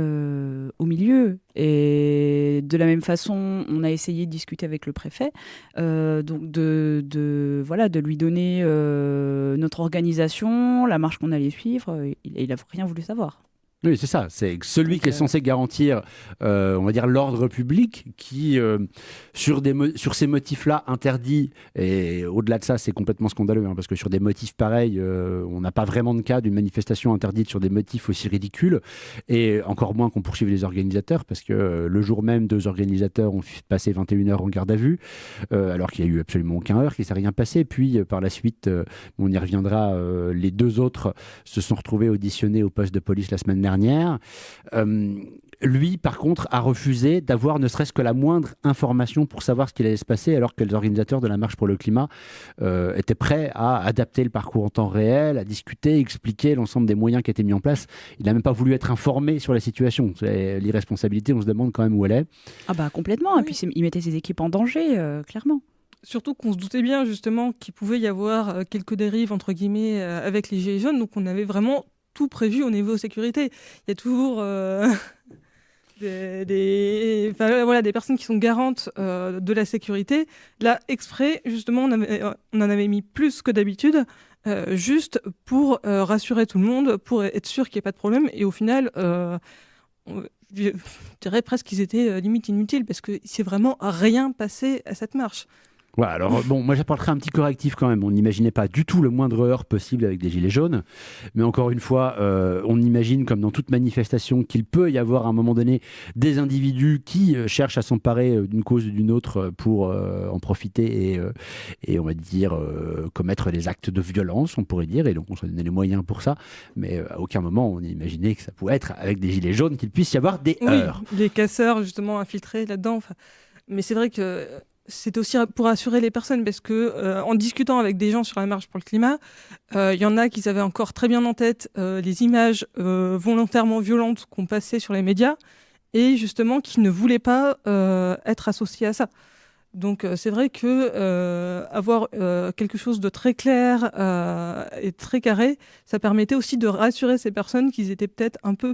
au milieu. Et de la même façon, on a essayé de discuter avec le préfet, donc de lui donner notre organisation, la marche qu'on allait suivre. Il n'a rien voulu savoir. Oui, c'est ça. C'est celui qui est censé garantir, on va dire, l'ordre public, qui, sur ces motifs-là, interdit, et au-delà de ça, c'est complètement scandaleux, parce que sur des motifs pareils, on n'a pas vraiment de cas d'une manifestation interdite sur des motifs aussi ridicules, et encore moins qu'on poursuive les organisateurs, parce que le jour même, 2 organisateurs ont passé 21 heures en garde à vue, alors qu'il n'y a eu absolument aucun heure, qu'il ne s'est rien passé. Puis, par la suite, on y reviendra, les 2 autres se sont retrouvés auditionnés au poste de police la semaine dernière. Lui, par contre, a refusé d'avoir ne serait-ce que la moindre information pour savoir ce qu'il allait se passer, alors que les organisateurs de la marche pour le climat étaient prêts à adapter le parcours en temps réel, à discuter, expliquer l'ensemble des moyens qui étaient mis en place. Il n'a même pas voulu être informé sur la situation. C'est l'irresponsabilité, on se demande quand même où elle est. Ah bah complètement, oui. Et puis il mettait ses équipes en danger, clairement. Surtout qu'on se doutait bien justement qu'il pouvait y avoir quelques dérives, entre guillemets, avec les gilets jaunes, donc on avait vraiment tout prévu au niveau sécurité. Il y a toujours des personnes qui sont garantes de la sécurité. Là, exprès, justement, on en avait mis plus que d'habitude juste pour rassurer tout le monde, pour être sûr qu'il n'y ait pas de problème. Et au final, je dirais presque qu'ils étaient limite inutiles parce qu'il ne s'est vraiment rien passé à cette marche. Ouais, alors bon, moi j'apporterai un petit correctif quand même. On n'imaginait pas du tout le moindre heurt possible avec des gilets jaunes. Mais encore une fois, on imagine, comme dans toute manifestation, qu'il peut y avoir à un moment donné des individus qui cherchent à s'emparer d'une cause ou d'une autre pour en profiter et on va dire commettre des actes de violence, on pourrait dire. Et donc on se donnait les moyens pour ça. Mais à aucun moment on imaginait que ça pouvait être avec des gilets jaunes qu'il puisse y avoir des heurts. Les casseurs justement infiltrés là-dedans. Mais c'est vrai que c'est aussi pour rassurer les personnes parce que en discutant avec des gens sur la marche pour le climat, il y en a qui avaient encore très bien en tête les images volontairement violentes qu'on passait sur les médias et justement qui ne voulaient pas être associés à ça. Donc c'est vrai que avoir quelque chose de très clair et très carré, ça permettait aussi de rassurer ces personnes qui étaient peut-être un peu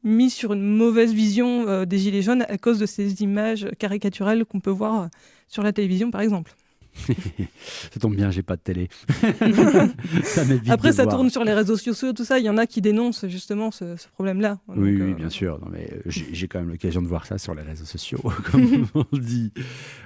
mis sur une mauvaise vision des gilets jaunes à cause de ces images caricaturelles qu'on peut voir sur la télévision par exemple. Ça tombe bien, j'ai pas de télé. Ça m'évite Après, de ça voir. tourne sur les réseaux sociaux, tout ça. Il y en a qui dénoncent justement ce problème-là. Oui, Donc, oui, bien sûr. Non, mais j'ai quand même l'occasion de voir ça sur les réseaux sociaux, comme on dit.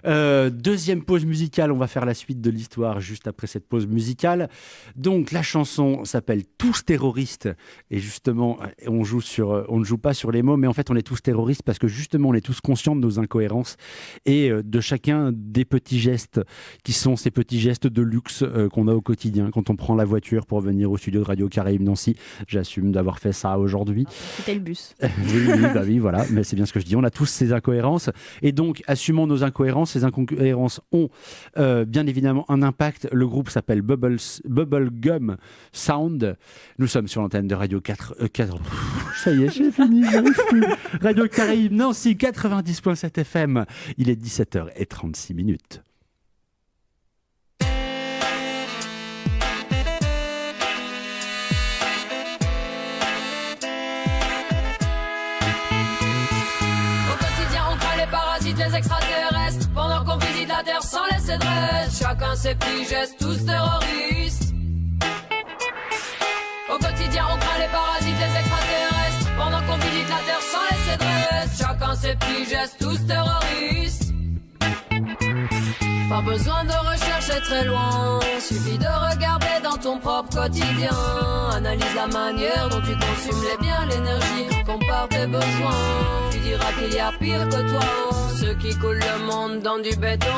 Deuxième pause musicale, on va faire la suite de l'histoire juste après cette pause musicale. Donc, la chanson s'appelle Tous terroristes. Et justement, on ne joue pas sur les mots, mais en fait, on est tous terroristes parce que justement, on est tous conscients de nos incohérences et de chacun des petits gestes qui sont ces petits gestes de luxe qu'on a au quotidien quand on prend la voiture pour venir au studio de Radio Caraïbes Nancy. J'assume d'avoir fait ça aujourd'hui. C'était le bus. oui, voilà, mais c'est bien ce que je dis. On a tous ces incohérences et donc assumons nos incohérences. Ces incohérences ont bien évidemment un impact. Le groupe s'appelle Bubblegum Sound. Nous sommes sur l'antenne de Radio 4. Ça y est, j'ai fini, j'arrive plus. Radio Caraïbes Nancy 90.7 FM. Il est 17h36. Les extraterrestres, pendant qu'on visite la Terre sans laisser de reste, chacun ses petits gestes, tous terroristes. Au quotidien on craint les parasites, les extraterrestres, pendant qu'on visite la Terre sans laisser de reste, chacun ses petits gestes, tous terroristes. Pas besoin de rechercher très loin, suffit de regarder dans ton propre quotidien. Analyse la manière dont tu consumes les biens, l'énergie, compare tes besoins. Tu diras qu'il y a pire que toi, ceux qui coulent le monde dans du béton.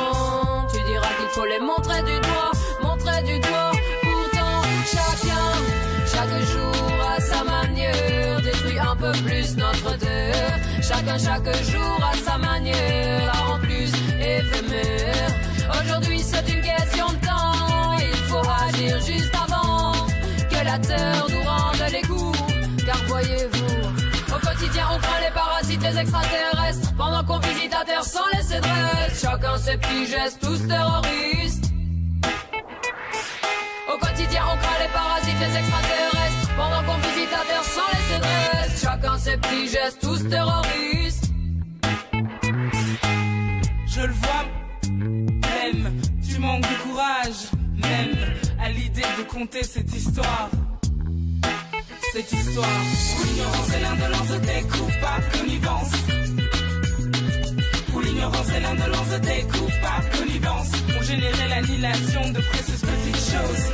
Tu diras qu'il faut les montrer du doigt. Pourtant chaque jour à sa manière, détruit un peu plus notre terre. Chacun chaque jour à sa manière, la rend plus éphémère. Aujourd'hui c'est une question de temps, il faut agir juste avant que la terre nous rende les coups. Car voyez-vous, au quotidien on craint les parasites, les extraterrestres, pendant qu'on visite la terre sans laisser de reste, chacun ses petits gestes, tous terroristes. Au quotidien on craint les parasites, les extraterrestres, pendant qu'on visite la terre sans laisser de reste, chacun ses petits gestes, tous terroristes. Je le vois, même tu manques de courage, même à l'idée de conter cette histoire. Cette histoire où l'ignorance et l'indolence de tes coupables connivence. Où l'ignorance et l'indolence de tes coupables connivence ont généré l'annihilation de précieuses petites choses.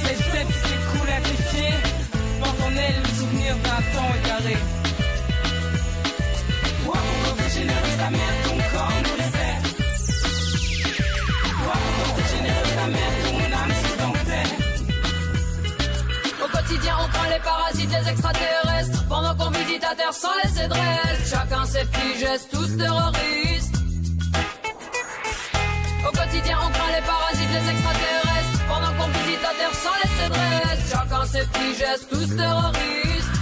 Cette fête qui s'écoule à tes pieds porte en elle le souvenir d'un temps égaré. Ouah, pourquoi t'es généreuse, ta mère, ton corps nous le sert. Ouah, pourquoi t'es généreuse, ta mère, ton âme suspendait. Au quotidien on craint les parasites, les extraterrestres, pendant qu'on visite la terre sans laisser de reste, chacun ses petits gestes, tous terroristes. Au quotidien on craint les parasites, les extraterrestres, pendant qu'on visite la terre sans laisser de reste, chacun ses petits gestes, tous terroristes.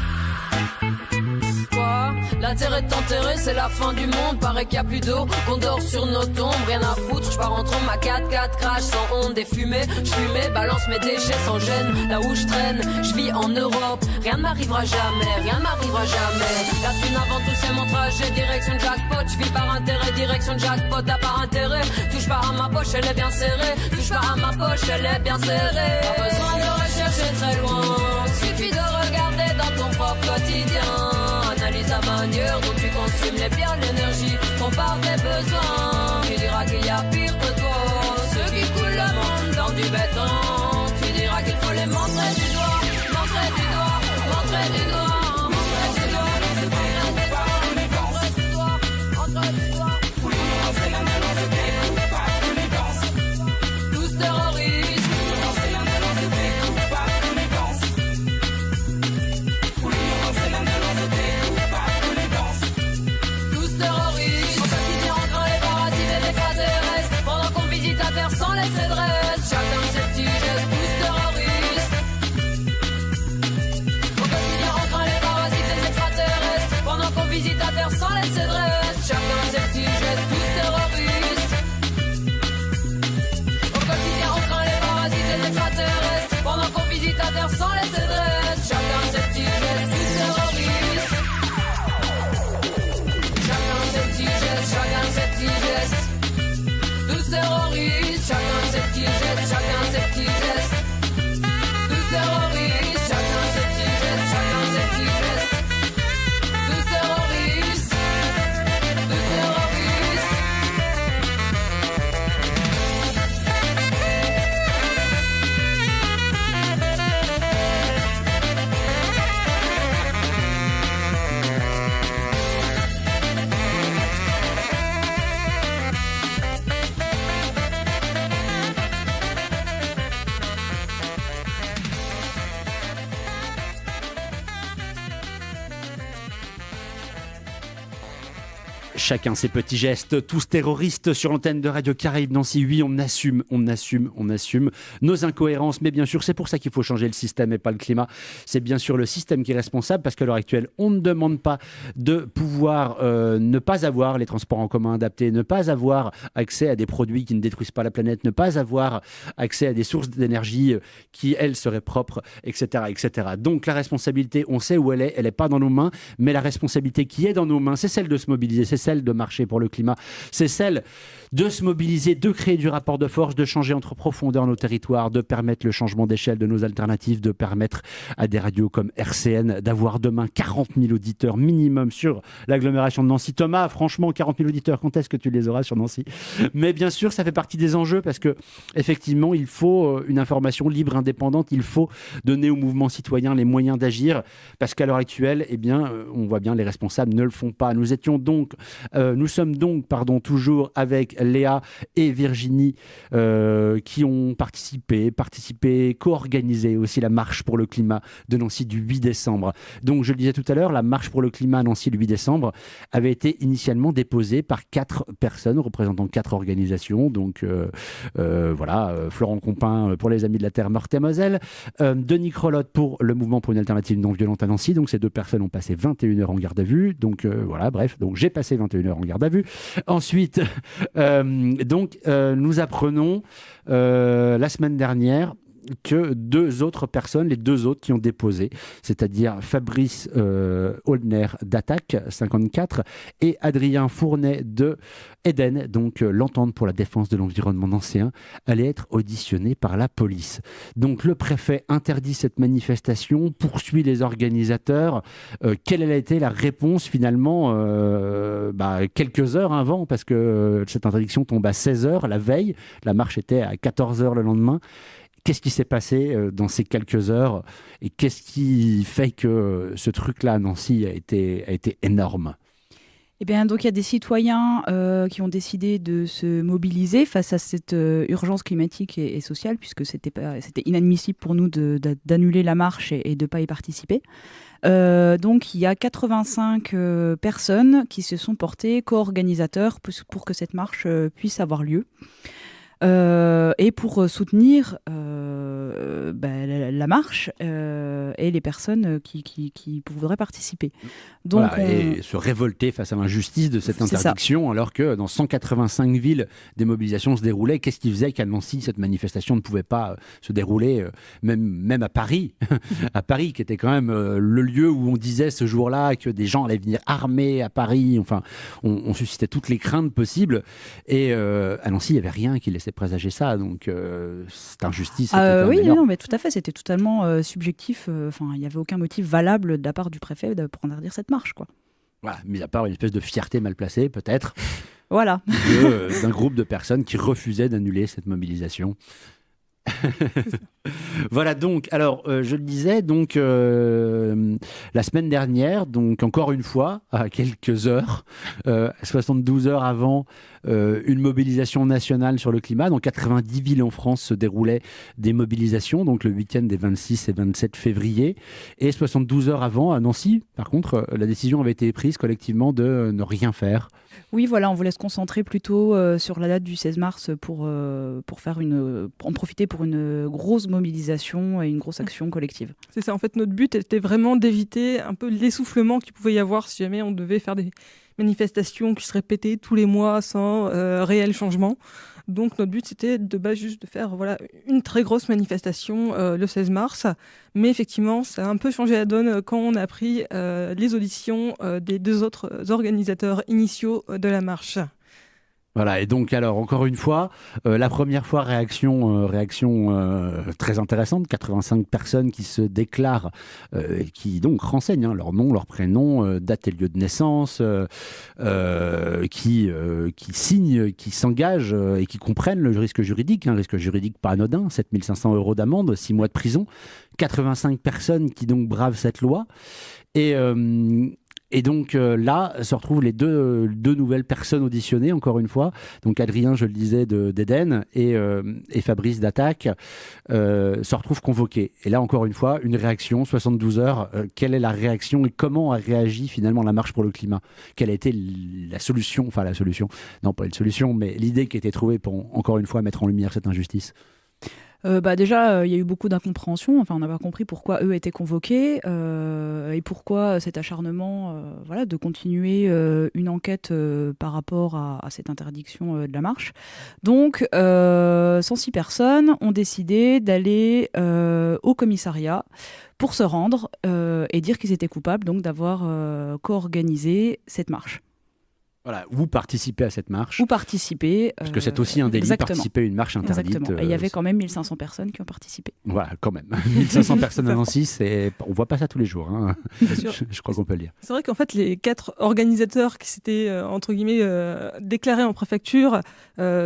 Quoi ? L'intérêt de t'enterrer, c'est la fin du monde. Paraît qu'il y a plus d'eau, qu'on dort sur nos tombes. Rien à foutre, je pars en trombe, ma 4x4 crash sans honte, des fumées. J'fumais, balance mes déchets sans gêne. Là où je traîne, je vis en Europe. Rien ne m'arrivera jamais, rien ne m'arrivera jamais. La thune avant tout, c'est mon trajet. Direction jackpot, je vis par intérêt. Direction jackpot, t'as pas intérêt. Touche pas à ma poche, elle est bien serrée. Touche pas à ma poche, elle est bien serrée. Pas besoin de rechercher très loin. Suffit de regarder dans ton propre quotidien. Analyse la manière dont tu consumes les biens, l'énergie, ton part des besoins. Tu diras qu'il y a pire que toi, ceux qui coulent le monde dans du béton. Tu diras qu'il faut les montrer du doigt, montrer du doigt, montrer du doigt. Chacun ses petits gestes, tous terroristes sur l'antenne de Radio Caraïbes Nancy. Oui, on assume nos incohérences, mais bien sûr, c'est pour ça qu'il faut changer le système et pas le climat. C'est bien sûr le système qui est responsable, parce qu'à l'heure actuelle, on ne demande pas de pouvoir ne pas avoir les transports en commun adaptés, ne pas avoir accès à des produits qui ne détruisent pas la planète, ne pas avoir accès à des sources d'énergie qui, elles, seraient propres, etc., etc. Donc la responsabilité, on sait où elle est pas dans nos mains, mais la responsabilité qui est dans nos mains, c'est celle de se mobiliser, c'est celle de marcher pour le climat, c'est celle de se mobiliser, de créer du rapport de force, de changer entre profondeur nos territoires, de permettre le changement d'échelle de nos alternatives, de permettre à des radios comme RCN d'avoir demain 40 000 auditeurs minimum sur l'agglomération de Nancy. Thomas, franchement, 40 000 auditeurs, quand est-ce que tu les auras sur Nancy ? Mais bien sûr, ça fait partie des enjeux, parce que effectivement, il faut une information libre, indépendante, il faut donner au mouvement citoyen les moyens d'agir, parce qu'à l'heure actuelle, eh bien, on voit bien, les responsables ne le font pas. Nous sommes donc toujours avec Léa et Virginie qui ont participé, co-organisé aussi la marche pour le climat de Nancy du 8 décembre. Donc je le disais tout à l'heure, la marche pour le climat à Nancy le 8 décembre avait été initialement déposée par 4 personnes représentant 4 organisations. Donc Florent Compin pour les Amis de la Terre Meurthe-et-Moselle, Denis Crolotte pour le Mouvement pour une alternative non violente à Nancy. Donc ces 2 personnes ont passé 21 heures en garde à vue. Donc donc j'ai passé 21 heures en garde à vue. Ensuite, nous apprenons la semaine dernière que 2 autres personnes, les 2 autres qui ont déposé, c'est-à-dire Fabrice Holner d'Attaque 54 et Adrien Fournet de Eden, donc l'entente pour la défense de l'environnement nancéen, allait être auditionnée par la police. Donc le préfet interdit cette manifestation, poursuit les organisateurs. Quelle a été la réponse finalement quelques heures avant, parce que cette interdiction tombe à 16h la veille, la marche était à 14h le lendemain. Qu'est-ce qui s'est passé dans ces quelques heures, et qu'est-ce qui fait que ce truc-là à Nancy a été énorme ? Eh bien, donc il y a des citoyens qui ont décidé de se mobiliser face à cette urgence climatique et sociale, puisque c'était inadmissible pour nous d'annuler la marche et de ne pas y participer. Donc il y a 85 personnes qui se sont portées co-organisateurs pour que cette marche puisse avoir lieu. Et pour soutenir la marche et les personnes qui voudraient participer. Donc, voilà, et se révolter face à l'injustice de cette C'est interdiction, alors que dans 185 villes, des mobilisations se déroulaient. Qu'est-ce qui faisait qu'à Nancy, cette manifestation ne pouvait pas se dérouler, même à Paris, à Paris, qui était quand même le lieu où on disait ce jour-là que des gens allaient venir armés à Paris. Enfin, on suscitait toutes les craintes possibles. Et à Nancy, il n'y avait rien qui laissait présager ça. Donc, cette injustice était quand même oui, énorme. non, mais tout à fait, c'était totalement subjectif. Enfin, il n'y avait aucun motif valable de la part du préfet pour interdire cette marche, quoi. Voilà, mis à part une espèce de fierté mal placée, peut-être, Voilà. d'un groupe de personnes qui refusaient d'annuler cette mobilisation. Voilà donc, alors je le disais, donc la semaine dernière, donc encore une fois, à quelques heures, 72 heures avant une mobilisation nationale sur le climat, dans 90 villes en France se déroulaient des mobilisations, donc le week-end des 26 et 27 février, et 72 heures avant, à Nancy, par contre, la décision avait été prise collectivement de ne rien faire. Oui, voilà, on voulait se concentrer plutôt sur la date du 16 mars pour faire en profiter pour une grosse mobilisation et une grosse action collective. C'est ça, en fait, notre but était vraiment d'éviter un peu l'essoufflement qu'il pouvait y avoir si jamais on devait faire des manifestations qui se répétaient tous les mois sans réel changement. Donc notre but c'était de base juste de faire une très grosse manifestation le 16 mars. Mais effectivement, ça a un peu changé la donne quand on a appris les auditions des deux autres organisateurs initiaux de la marche. Voilà, et donc alors encore une fois, la première fois réaction très intéressante, 85 personnes qui se déclarent, qui donc renseignent leur nom, leur prénom, date et lieu de naissance, qui signent, qui s'engagent et qui comprennent le risque juridique, un risque juridique pas anodin, 7 500 € d'amende, 6 mois de prison, 85 personnes qui donc bravent cette loi. Et donc là, se retrouvent les deux nouvelles personnes auditionnées, encore une fois. Donc Adrien, je le disais, d'Eden et Fabrice d'Attaque se retrouvent convoqués. Et là, encore une fois, une réaction, 72 heures. Quelle est la réaction et comment a réagi finalement la marche pour le climat? Quelle a été la solution? Enfin, la solution, non pas une solution, mais l'idée qui a été trouvée pour, encore une fois, mettre en lumière cette injustice. Déjà, il y a eu beaucoup d'incompréhension. Enfin, on n'a pas compris pourquoi eux étaient convoqués et pourquoi cet acharnement de continuer une enquête par rapport à cette interdiction de la marche. Donc, 106 personnes ont décidé d'aller au commissariat pour se rendre et dire qu'ils étaient coupables donc d'avoir co-organisé cette marche. Voilà, ou participer à cette marche. Ou participer. Parce que c'est aussi un délit, participer à une marche interdite. Exactement. Et il y avait quand même 1500 personnes qui ont participé. Voilà, quand même. 1500 personnes à Nancy, on ne voit pas ça tous les jours. Hein. Je crois qu'on peut le dire. C'est vrai qu'en fait, les 4 organisateurs qui s'étaient, entre guillemets, déclarés en préfecture,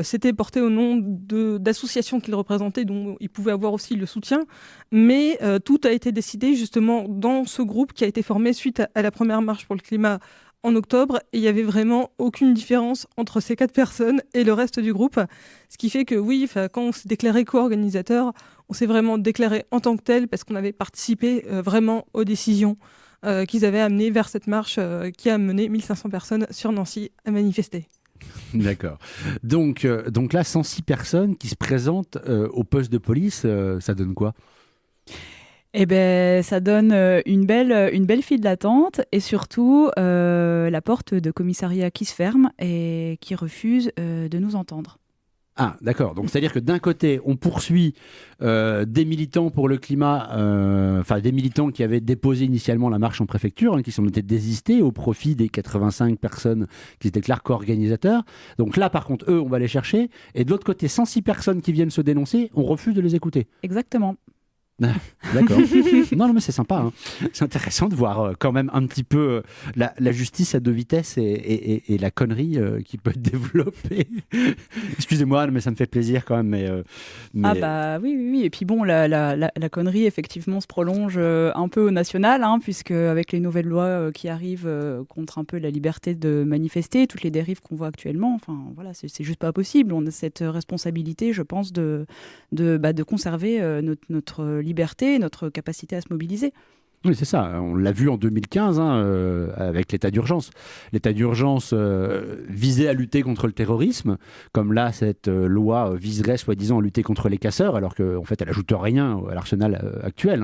s'étaient portés au nom d'associations qu'ils représentaient, dont ils pouvaient avoir aussi le soutien. Mais tout a été décidé justement dans ce groupe qui a été formé suite à la première marche pour le climat en octobre, et il n'y avait vraiment aucune différence entre ces 4 personnes et le reste du groupe. Ce qui fait que oui, quand on s'est déclaré co-organisateur, on s'est vraiment déclaré en tant que tel parce qu'on avait participé vraiment aux décisions qu'ils avaient amenées vers cette marche qui a amené 1500 personnes sur Nancy à manifester. D'accord. Donc là, 106 personnes qui se présentent au poste de police, ça donne quoi ? Eh ben, ça donne une belle file d'attente et surtout la porte de commissariat qui se ferme et qui refuse de nous entendre. Ah, d'accord. Donc, c'est-à-dire que d'un côté, on poursuit des militants pour le climat, des militants qui avaient déposé initialement la marche en préfecture, qui sont été désistés au profit des 85 personnes qui se déclarent co-organisateurs. Donc là, par contre, eux, on va les chercher. Et de l'autre côté, 106 personnes qui viennent se dénoncer, on refuse de les écouter. Exactement. Ah, d'accord. Non, mais c'est sympa. Hein. C'est intéressant de voir quand même un petit peu la justice à deux vitesses et la connerie qui peut être développée. Excusez-moi, mais ça me fait plaisir quand même. Mais... Ah bah oui. Et puis bon, la connerie effectivement se prolonge un peu au national, puisque avec les nouvelles lois qui arrivent contre un peu la liberté de manifester, toutes les dérives qu'on voit actuellement, enfin voilà, c'est juste pas possible. On a cette responsabilité, je pense, de conserver notre liberté, notre capacité à se mobiliser. Oui, c'est ça. On l'a vu en 2015 avec l'état d'urgence. L'état d'urgence visait à lutter contre le terrorisme, comme là, cette loi viserait soi-disant à lutter contre les casseurs, alors qu'en fait, elle ajoute rien à l'arsenal actuel.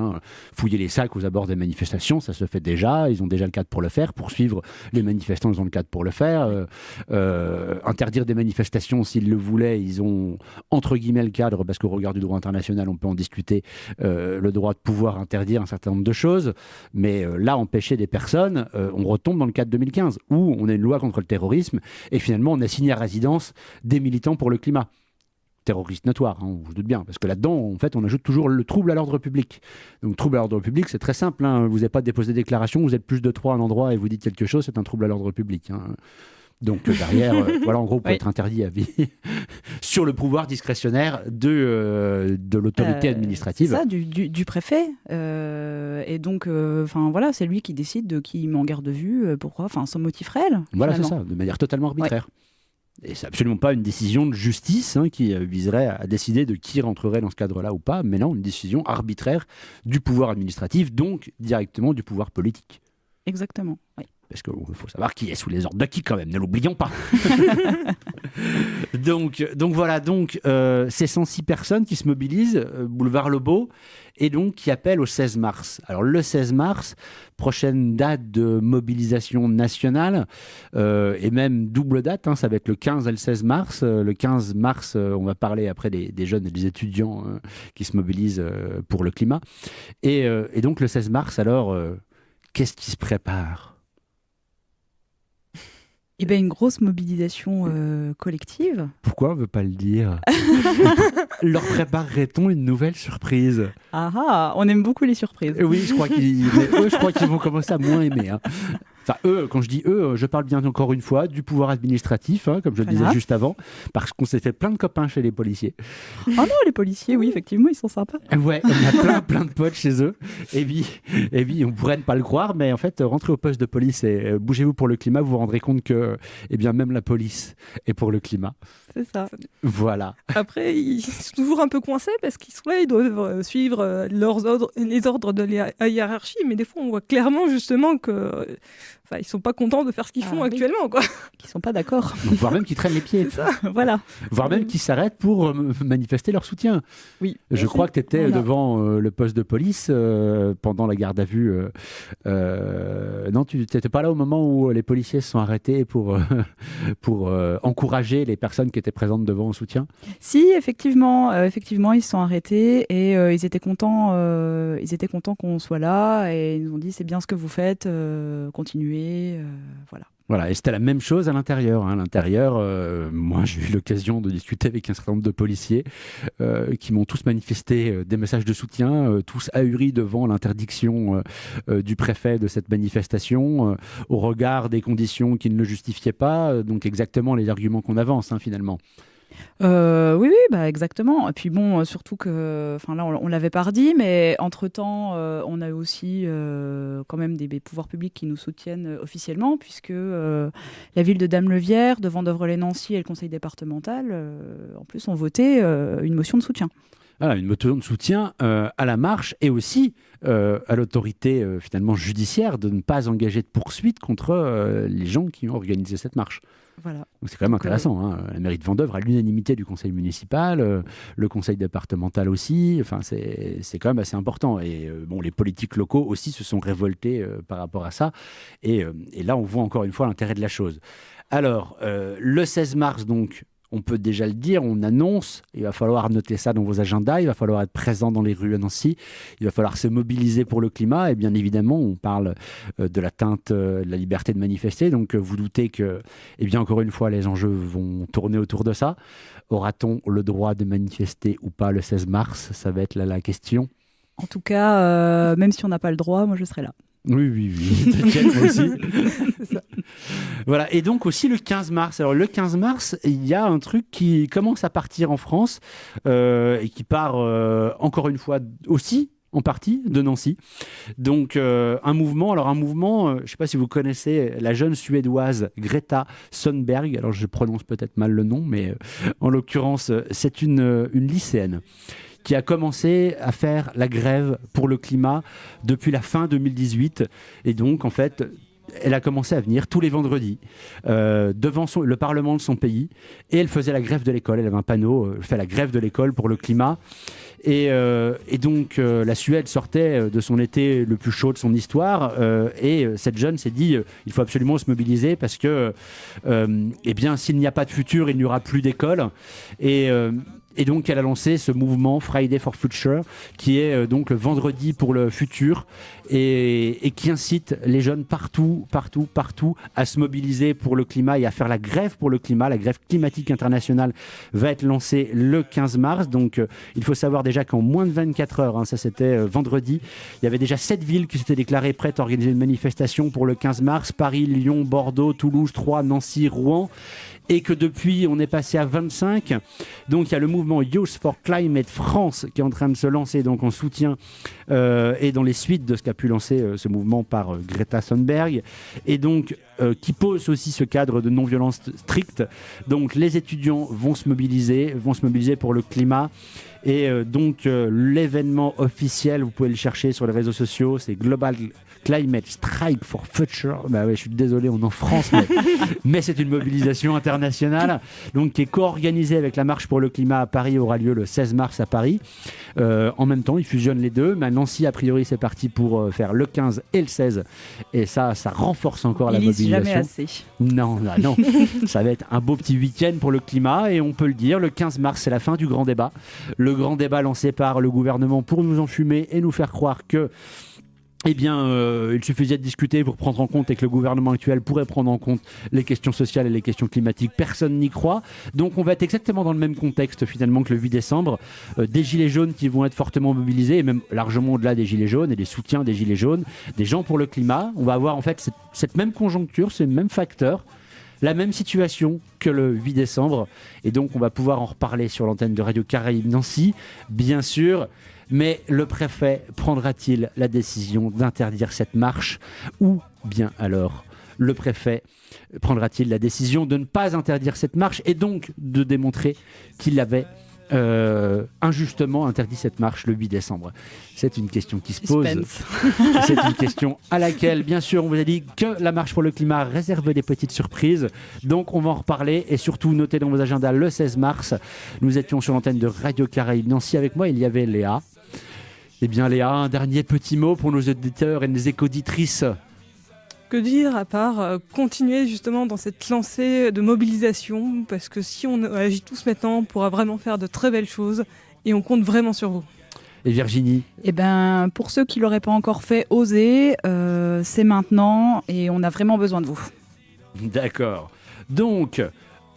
Fouiller les sacs aux abords des manifestations, ça se fait déjà. Ils ont déjà le cadre pour le faire. Poursuivre les manifestants, ils ont le cadre pour le faire. Interdire des manifestations, s'ils le voulaient, ils ont entre guillemets le cadre, parce qu'au regard du droit international, on peut en discuter, le droit de pouvoir interdire un certain nombre de choses. Mais là, empêcher des personnes, on retombe dans le cadre 2015, où on a une loi contre le terrorisme, et finalement, on a signé à résidence des militants pour le climat. Terroristes notoires, on vous doute bien, parce que là-dedans, en fait, on ajoute toujours le trouble à l'ordre public. Donc, trouble à l'ordre public, c'est très simple. Vous n'avez pas déposé de déclaration, vous êtes plus de 3 à un endroit et vous dites quelque chose, c'est un trouble à l'ordre public. Donc derrière, voilà, en gros, peut être interdit à vie sur le pouvoir discrétionnaire de l'autorité administrative. C'est ça, du préfet. Et donc, voilà, c'est lui qui décide de qui il met en garde de vue, pourquoi, sans motif réel. Voilà, c'est ça, de manière totalement arbitraire. Et c'est absolument pas une décision de justice qui viserait à décider de qui rentrerait dans ce cadre-là ou pas, mais non, une décision arbitraire du pouvoir administratif, donc directement du pouvoir politique. Exactement, oui. Parce qu'il faut savoir qui est sous les ordres de qui quand même, ne l'oublions pas. donc voilà, c'est 106 personnes qui se mobilisent, boulevard Lebeau, et donc qui appellent au 16 mars. Alors le 16 mars, prochaine date de mobilisation nationale, et même double date, ça va être le 15 et le 16 mars. Le 15 mars, on va parler après des jeunes et des étudiants qui se mobilisent pour le climat. Et donc le 16 mars, alors, qu'est-ce qui se prépare ? Eh bien, une grosse mobilisation collective. Pourquoi on ne veut pas le dire? Leur préparerait-on une nouvelle surprise? On aime beaucoup les surprises. Oui, je crois qu'ils vont commencer à moins aimer. Enfin, eux, quand je dis eux, je parle bien encore une fois du pouvoir administratif, comme je le disais juste avant, parce qu'on s'est fait plein de copains chez les policiers. Oh non, les policiers, oui, effectivement, ils sont sympas. Ouais, on a plein de potes chez eux. Et puis, on pourrait ne pas le croire, mais en fait, rentrez au poste de police et bougez-vous pour le climat, vous vous rendrez compte que, même la police est pour le climat. C'est ça. Voilà. Après, ils sont toujours un peu coincés parce qu'ils sont là, ils doivent suivre les ordres de la hiérarchie, mais des fois, on voit clairement justement que ils sont pas contents de faire ce qu'ils font actuellement, quoi. Ils sont pas d'accord. Voire même qu'ils traînent les pieds. C'est ça. Voilà. Voire même qu'ils s'arrêtent pour manifester leur soutien. Oui. Je crois que tu étais devant le poste de police pendant la garde à vue. Non, tu n'étais pas là au moment où les policiers se sont arrêtés pour encourager les personnes qui étaient présentes devant au soutien? Si, effectivement, ils se sont arrêtés et ils étaient contents qu'on soit là et ils nous ont dit c'est bien ce que vous faites, continuez. Voilà. Voilà, et c'était la même chose à l'intérieur. À l'intérieur, moi, j'ai eu l'occasion de discuter avec un certain nombre de policiers qui m'ont tous manifesté des messages de soutien, tous ahuris devant l'interdiction du préfet de cette manifestation, au regard des conditions qui ne le justifiaient pas, donc exactement les arguments qu'on avance, finalement. Oui, exactement. Et puis bon, surtout que, là, on l'avait pas redit, mais entre-temps, on a aussi quand même des pouvoirs publics qui nous soutiennent officiellement, puisque la ville de Dame-le-Vière, de Vendeuvre-lès-Nancy et le conseil départemental, en plus, ont voté une motion de soutien. Voilà, une motion de soutien à la marche et aussi à l'autorité finalement judiciaire de ne pas engager de poursuite contre les gens qui ont organisé cette marche. Voilà. Donc c'est quand même intéressant. La mairie de Vendeuvre, à l'unanimité du conseil municipal, le conseil départemental aussi. Enfin, c'est quand même assez important. Et les politiques locaux aussi se sont révoltés par rapport à ça. Et là, on voit encore une fois l'intérêt de la chose. Alors, le 16 mars, donc, on peut déjà le dire, on annonce, il va falloir noter ça dans vos agendas, il va falloir être présent dans les rues à Nancy, il va falloir se mobiliser pour le climat, et bien évidemment, on parle de l'atteinte de la liberté de manifester, donc vous doutez que, encore une fois, les enjeux vont tourner autour de ça. Aura-t-on le droit de manifester ou pas le 16 mars? Ça va être la question. En tout cas, même si on n'a pas le droit, moi je serai là. Oui, t'inquiète, moi aussi. Voilà, et donc aussi le 15 mars. Alors le 15 mars, il y a un truc qui commence à partir en France et qui part encore une fois aussi en partie de Nancy. Donc un mouvement, je ne sais pas si vous connaissez la jeune Suédoise Greta Thunberg, alors je prononce peut-être mal le nom, mais en l'occurrence c'est une lycéenne qui a commencé à faire la grève pour le climat depuis la fin 2018. Et donc, en fait, elle a commencé à venir tous les vendredis devant le Parlement de son pays, et elle faisait la grève de l'école. Elle avait un panneau, fait la grève de l'école pour le climat. Et donc la Suède sortait de son été le plus chaud de son histoire, et cette jeune s'est dit il faut absolument se mobiliser parce que eh bien, s'il n'y a pas de futur, il n'y aura plus d'école. Et donc, elle a lancé ce mouvement Friday for Future, qui est donc le vendredi pour le futur, et qui incite les jeunes partout à se mobiliser pour le climat et à faire la grève pour le climat. La grève climatique internationale va être lancée le 15 mars. Donc, il faut savoir déjà qu'en moins de 24 heures, ça c'était vendredi, il y avait déjà 7 villes qui s'étaient déclarées prêtes à organiser une manifestation pour le 15 mars. Paris, Lyon, Bordeaux, Toulouse, Troyes, Nancy, Rouen. Et que depuis, on est passé à 25. Donc, il y a le mouvement Youth for Climate France qui est en train de se lancer donc en soutien et dans les suites de ce qu'a pu lancer ce mouvement par Greta Thunberg. Et donc, qui pose aussi ce cadre de non-violence stricte. Donc, les étudiants vont se mobiliser pour le climat. Et donc, l'événement officiel, vous pouvez le chercher sur les réseaux sociaux, c'est Global Climate Strike for Future. Bah ouais, je suis désolé, on est en France, mais c'est une mobilisation internationale, donc qui est co-organisée avec la Marche pour le climat à Paris, aura lieu le 16 mars à Paris. En même temps, ils fusionnent les deux. Mais Nancy, a priori, c'est parti pour faire le 15 et le 16. Et ça renforce encore la mobilisation. Jamais assez. Non. Ça va être un beau petit week-end pour le climat. Et on peut le dire, le 15 mars, c'est la fin du grand débat. Le grand débat lancé par le gouvernement pour nous enfumer et nous faire croire que eh bien, il suffisait de discuter pour prendre en compte et que le gouvernement actuel pourrait prendre en compte les questions sociales et les questions climatiques. Personne n'y croit. Donc, on va être exactement dans le même contexte finalement que le 8 décembre. Des gilets jaunes qui vont être fortement mobilisés, et même largement au-delà des gilets jaunes et des soutiens des gilets jaunes, des gens pour le climat. On va avoir en fait cette même conjoncture, ces mêmes facteurs, la même situation que le 8 décembre. Et donc, on va pouvoir en reparler sur l'antenne de Radio Caraïbes Nancy, bien sûr. Mais le préfet prendra-t-il la décision d'interdire cette marche, ou bien alors le préfet prendra-t-il la décision de ne pas interdire cette marche et donc de démontrer qu'il avait injustement interdit cette marche le 8 décembre? C'est une question qui se pose. C'est une question à laquelle, bien sûr, on vous a dit que la marche pour le climat réserve des petites surprises. Donc, on va en reparler et surtout, notez dans vos agendas le 16 mars. Nous étions sur l'antenne de Radio Caraïbes Nancy. Avec moi, il y avait Léa. Eh bien, Léa, un dernier petit mot pour nos auditeurs et nos écoditrices. Que dire à part continuer justement dans cette lancée de mobilisation, parce que si on agit tous maintenant, on pourra vraiment faire de très belles choses et on compte vraiment sur vous. Et Virginie? Eh ben, pour ceux qui ne l'auraient pas encore fait, osez, c'est maintenant et on a vraiment besoin de vous. D'accord. Donc,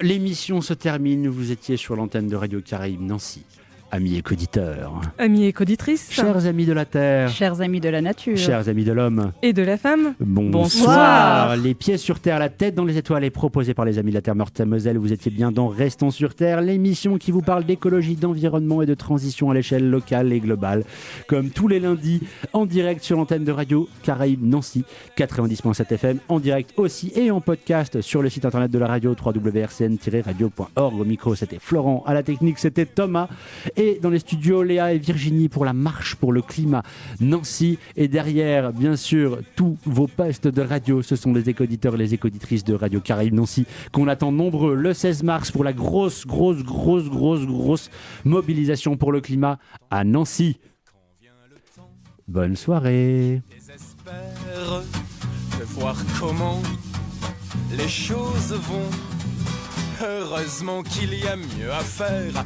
l'émission se termine. Vous étiez sur l'antenne de Radio Caraïbes Nancy. Amis écoditeurs, amis écoditrices, chers amis de la Terre, chers amis de la nature, chers amis de l'homme et de la femme, bonsoir. Les pieds sur terre, la tête dans les étoiles est proposée par les amis de la Terre Meurthe-et-Moselle. Vous étiez bien dans Restons sur Terre, l'émission qui vous parle d'écologie, d'environnement et de transition à l'échelle locale et globale, comme tous les lundis en direct sur l'antenne de Radio Caraïbes Nancy 90.7 FM, en direct aussi et en podcast sur le site internet de la radio www.rcn-radio.org. Au micro c'était Florent, à la technique c'était Thomas. Et dans les studios, Léa et Virginie pour la marche pour le climat Nancy. Et derrière, bien sûr, tous vos postes de radio, ce sont les écoditeurs et les écoditrices de Radio Caraïbes Nancy qu'on attend nombreux le 16 mars pour la grosse mobilisation pour le climat à Nancy. Bonne soirée. Désespère de voir comment les choses vont. Heureusement qu'il y a mieux à faire.